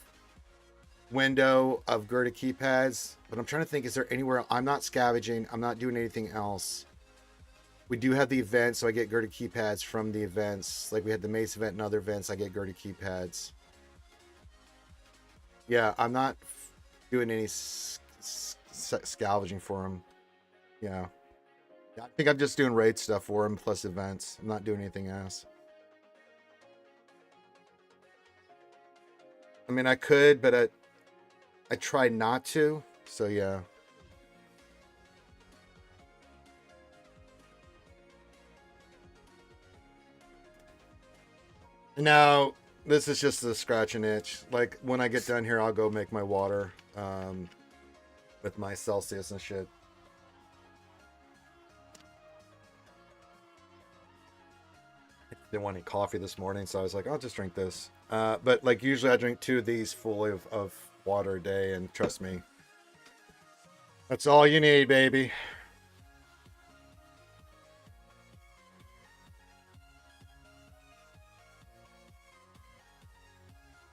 window of Gerda keypads. But I'm trying to think, is there anywhere I'm not scavenging? I'm not doing anything else. We do have the event, so I get Gerda keypads from the events. Like we had the Mace event and other events, I get Gerda keypads. Yeah, I'm not doing any scavenging for him. Yeah. I think I'm just doing raid stuff for him plus events. I'm not doing anything else. I mean, I could, but I try not to. So yeah. Now, this is just a scratch and itch. Like when I get done here, I'll go make my water with my Celsius and shit. Didn't want any coffee this morning, so I was like, I'll just drink this. But like usually I drink 2 of these full of water a day, and trust me, that's all you need, baby.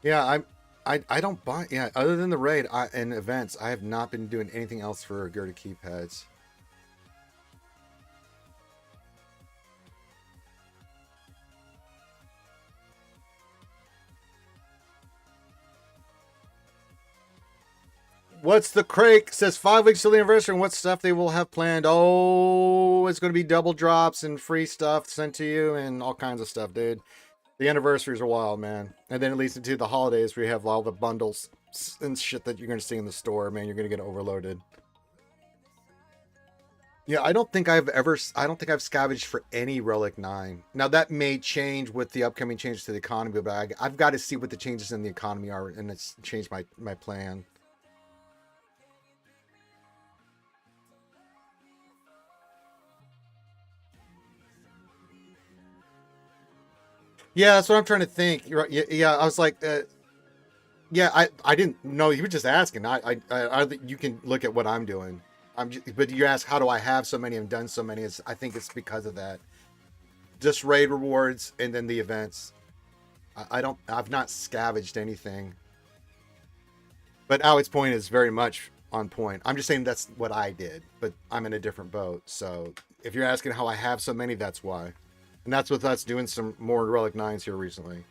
Yeah, I don't buy, yeah, other than the raid and events, I have not been doing anything else for Gerda keypads. What's the crake? Says 5 weeks till the anniversary, and what stuff they will have planned. Oh, it's going to be double drops and free stuff sent to you and all kinds of stuff, dude. The anniversaries are wild, man. And then it leads into the holidays where you have all the bundles and shit that you're going to see in the store, man. You're going to get overloaded. Yeah, I don't think I've scavenged for any Relic 9. Now, that may change with the upcoming changes to the economy, but I've got to see what the changes in the economy are, and it's changed my plan. Yeah, that's what I'm trying to think. You're right. Yeah, yeah, I was like, yeah, I didn't know. You were just asking. You can look at what I'm doing. But you ask, how do I have so many and done so many? I think it's because of that. Just raid rewards and then the events. I've not scavenged anything. But Alex' point is very much on point. I'm just saying that's what I did, but I'm in a different boat. So if you're asking how I have so many, that's why. And that's with us doing some more Relic 9s here recently.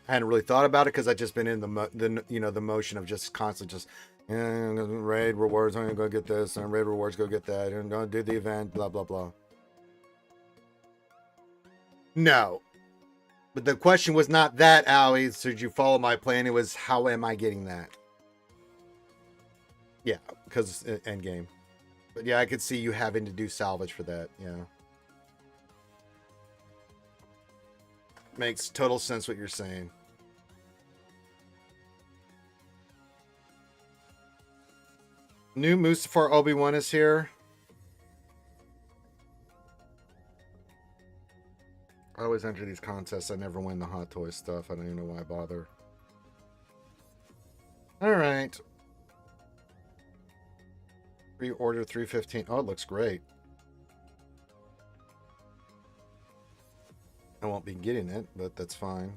I hadn't really thought about it because I just been in the motion of just constant just raid rewards. I'm gonna go get this and raid rewards. Go get that and don't do the event. Blah blah blah. No, But the question was not that, Allie. So did you follow my plan? It was, how am I getting that? Yeah, because it's end game. But yeah, I could see you having to do salvage for that. Yeah. Makes total sense what you're saying. New Mustafar Obi-Wan is here. I always enter these contests. I never win the Hot Toy stuff. I don't even know why I bother. All right. Pre-order 315. Oh, it looks great. I won't be getting it, but that's fine.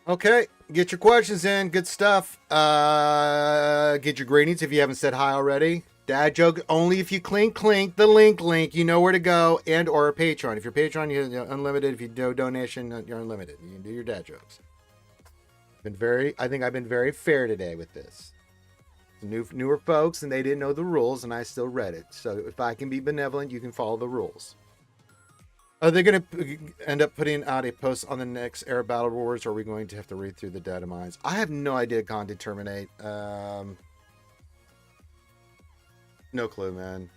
Okay, get your questions in. Good stuff. Get your greetings if you haven't said hi already. Dad joke only if you clink the link. You know where to go, and or a Patreon. If you're Patreon, you're unlimited. If you do donation, you're unlimited. You can do your dad jokes. I think I've been very fair today with this. Newer folks, and they didn't know the rules, and I still read it. So if I can be benevolent, you can follow the rules. Are they going to end up putting out a post on the next Air Battle Wars, or are we going to have to read through the data mines? I have no idea, Gandhi Terminate. No clue, man.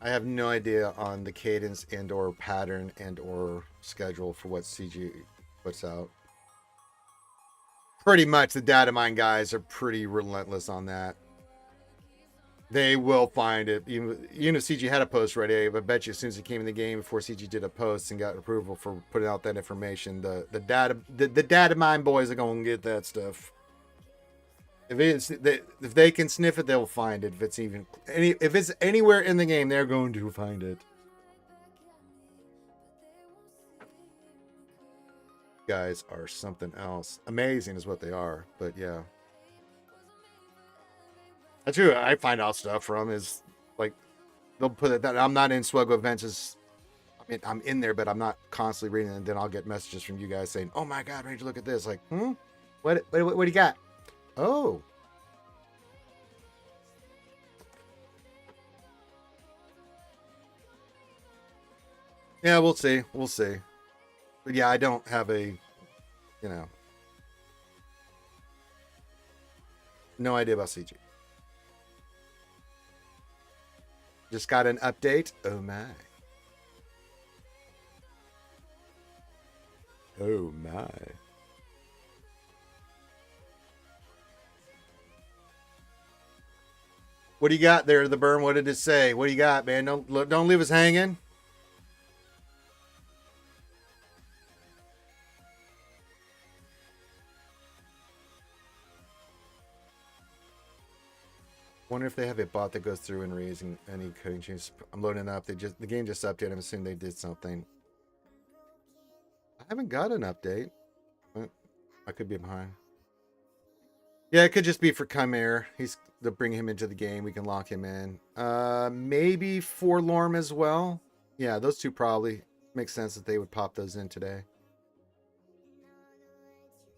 I have no idea on the cadence and or pattern and or schedule for what CG puts out. Pretty much the data mine guys are pretty relentless on that. They will find it. Even if CG had a post ready, I bet you as soon as it came in the game, before CG did a post and got approval for putting out that information, the data mine boys are going to get that stuff. If they can sniff it, they'll find it. If it's anywhere in the game, they're going to find it. Guys are something else. Amazing is what they are, but yeah. That's true. I find out stuff from is like they'll put it that I'm not in SWGOH events. I mean, I'm in there, but I'm not constantly reading it. And then I'll get messages from you guys saying, "Oh my God, Ranger, look at this!" Like, what do you got? Oh, yeah, we'll see. But yeah, I don't have no idea about CG. Just got an update. Oh my. Oh my. What do you got there, the berm? What did it say? What do you got, man? Don't leave us hanging. Wonder if they have a bot that goes through and reads any coding changes. I'm loading up. The game just updated. I'm assuming they did something. I haven't got an update. I could be behind. Yeah, it could just be for Chimera. They'll bring him into the game. We can lock him in. Maybe Forlorn as well. Yeah, those two probably make sense that they would pop those in today.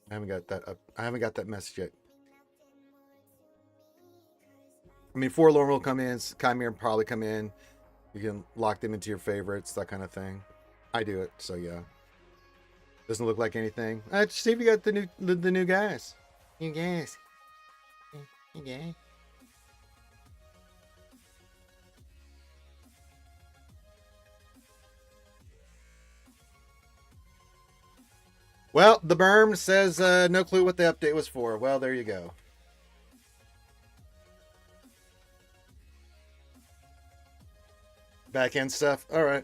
I haven't got that up. I haven't got that message yet. I mean, Forlorn will come in. Chimera will probably come in. You can lock them into your favorites, that kind of thing. I do it, so yeah. Doesn't look like anything. See if you got the new guys. New guys. Okay. Well, the berm says no clue what the update was for. Well, there you go. Back end stuff. All right.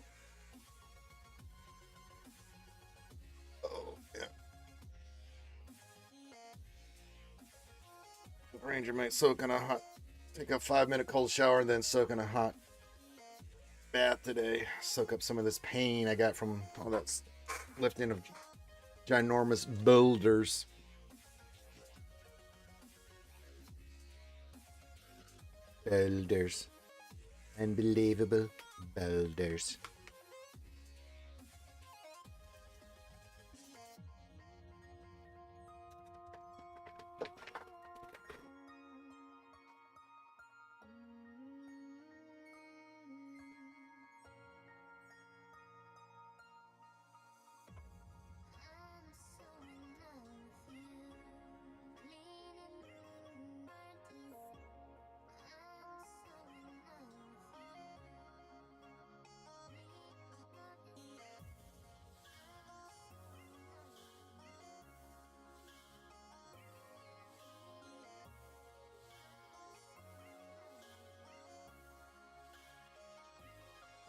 Oh, yeah. Ranger might take a 5-minute cold shower and then soak in a hot bath today. Soak up some of this pain I got from all that lifting of ginormous boulders. Boulders. Unbelievable boulders.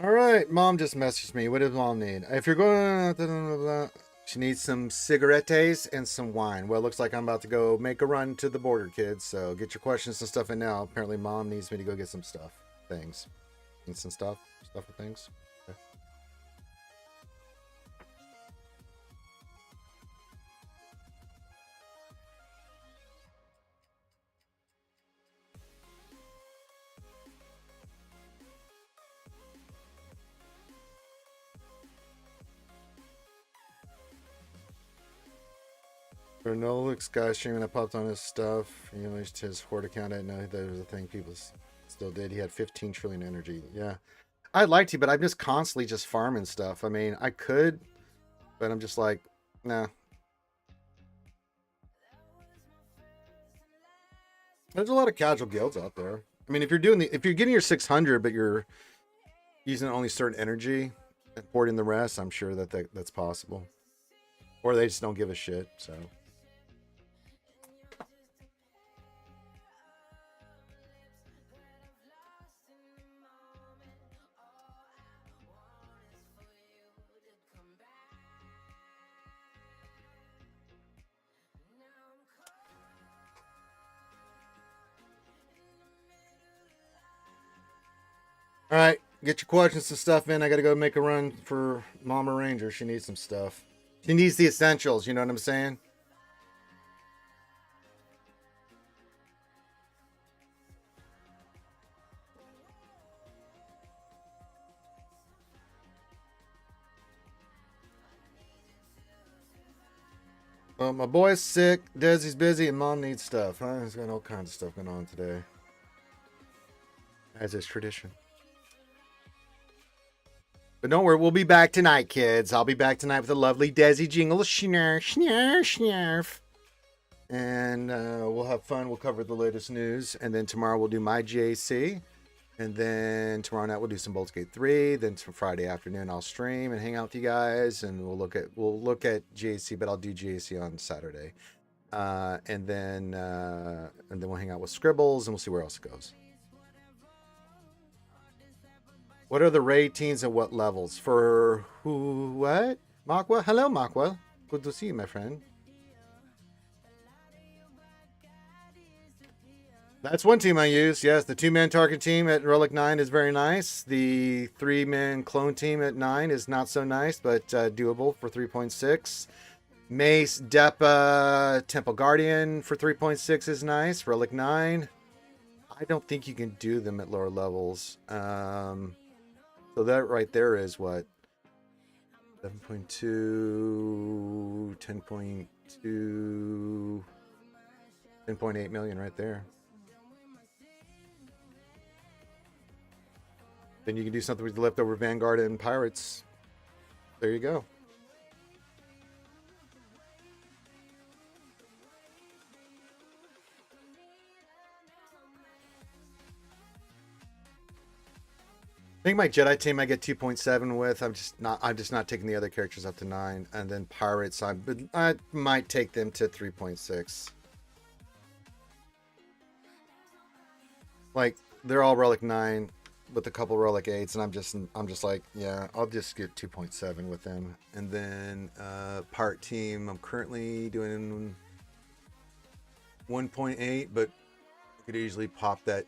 All right, mom just messaged me. What does mom need? If you're going, blah, blah, blah, she needs some cigarettes and some wine. Well, it looks like I'm about to go make a run to the border, kids. So get your questions and stuff in now. Apparently, mom needs me to go get some stuff, things, need some stuff with things. Okay. For Nolix guy streaming, I popped on his stuff. He released his Horde account. I didn't know that was a thing people still did. He had 15 trillion energy. Yeah, I'd like to, but I'm just constantly just farming stuff. I mean, I could, but I'm just like, nah. There's a lot of casual guilds out there. I mean, if you're getting your 600, but you're using only certain energy and hoarding the rest, I'm sure that's possible. Or they just don't give a shit. So. All right, get your questions and stuff in. I got to go make a run for Mama Ranger. She needs some stuff. She needs the essentials. You know what I'm saying? Well, my boy's sick. Desi's busy, and Mom needs stuff. Huh? He's got all kinds of stuff going on today, as is tradition. But don't worry, we'll be back tonight, kids. I'll be back tonight with a lovely Desi jingle. Snarf, snarf, snarf. And we'll have fun. We'll cover the latest news. And then tomorrow we'll do my JC. And then tomorrow night we'll do some Baldur's Gate 3. Then Friday afternoon I'll stream and hang out with you guys. And we'll look at JC, but I'll do JC on Saturday. And then we'll hang out with Scribbles and we'll see where else it goes. What are the raid teams and what levels? For who, what? Makwa? Hello, Makwa. Good to see you, my friend. That's one team I use. Yes, the 2-man target team at Relic 9 is very nice. The 3-man clone team at 9 is not so nice, but doable for 3.6. Mace, Depa, Temple Guardian for 3.6 is nice. Relic 9. I don't think you can do them at lower levels. So that right there is what? 7.2, 10.2, 10.8 million right there. Then you can do something with the leftover Vanguard and Pirates. There you go. I think my Jedi team I get 2.7 with. I'm just not taking the other characters up to 9, and then Pirates I might take them to 3.6. Like they're all Relic 9 with a couple Relic 8s, and I'm just like, yeah, I'll just get 2.7 with them. And then Part team I'm currently doing 1.8, but I could easily pop that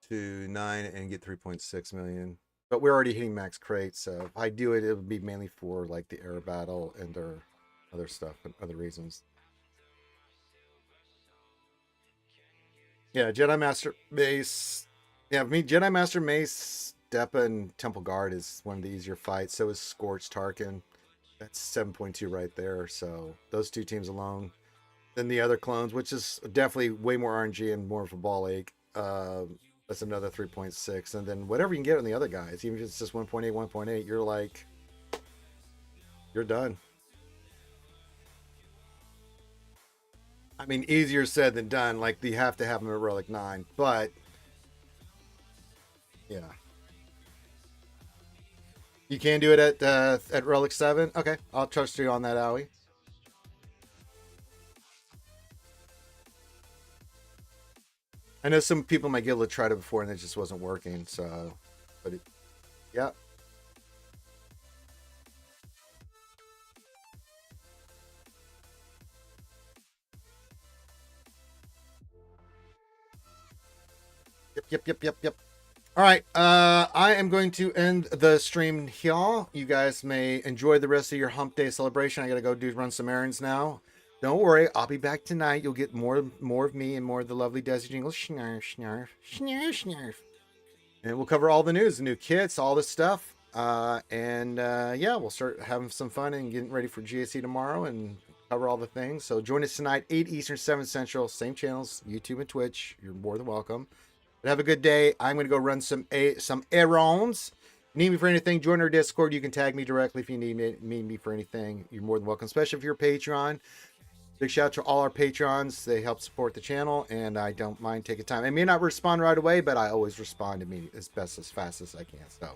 to 9 and get 3.6 million. But we're already hitting max crate, so if I do it, it would be mainly for like the air battle and their other stuff and other reasons. Yeah, Jedi Master base Yeah, me Jedi Master Mace, Deppa, and Temple Guard is one of the easier fights. So is Scorch Tarkin. That's 7.2 right there. So those two teams alone. Then the other clones, which is definitely way more RNG and more of a ball ache. That's another 3.6. And then whatever you can get on the other guys, even if it's just 1.8, 1.8, you're like, you're done. I mean, easier said than done. Like, you have to have them at Relic 9. But, yeah. You can do it at Relic 7? Okay, I'll trust you on that, Owie. I know some people in my guild have tried it before and it just wasn't working. So, but yeah. Yep. All right. I am going to end the stream here. You guys may enjoy the rest of your hump day celebration. I got to go run some errands now. Don't worry. I'll be back tonight. You'll get more of me and more of the lovely Desi Jingles. Snarf. And we'll cover all the news, the new kits, all this stuff. Yeah, we'll start having some fun and getting ready for GSC tomorrow and cover all the things. So join us tonight, 8 Eastern, 7 Central, same channels, YouTube and Twitch. You're more than welcome. But have a good day. I'm going to go run some errands. Need me for anything, join our Discord. You can tag me directly if you need me for anything. You're more than welcome, especially if you're a Patreon. Big shout out to all our Patrons. They help support the channel, and I don't mind taking time. I may not respond right away, but I always respond to me as fast as I can. So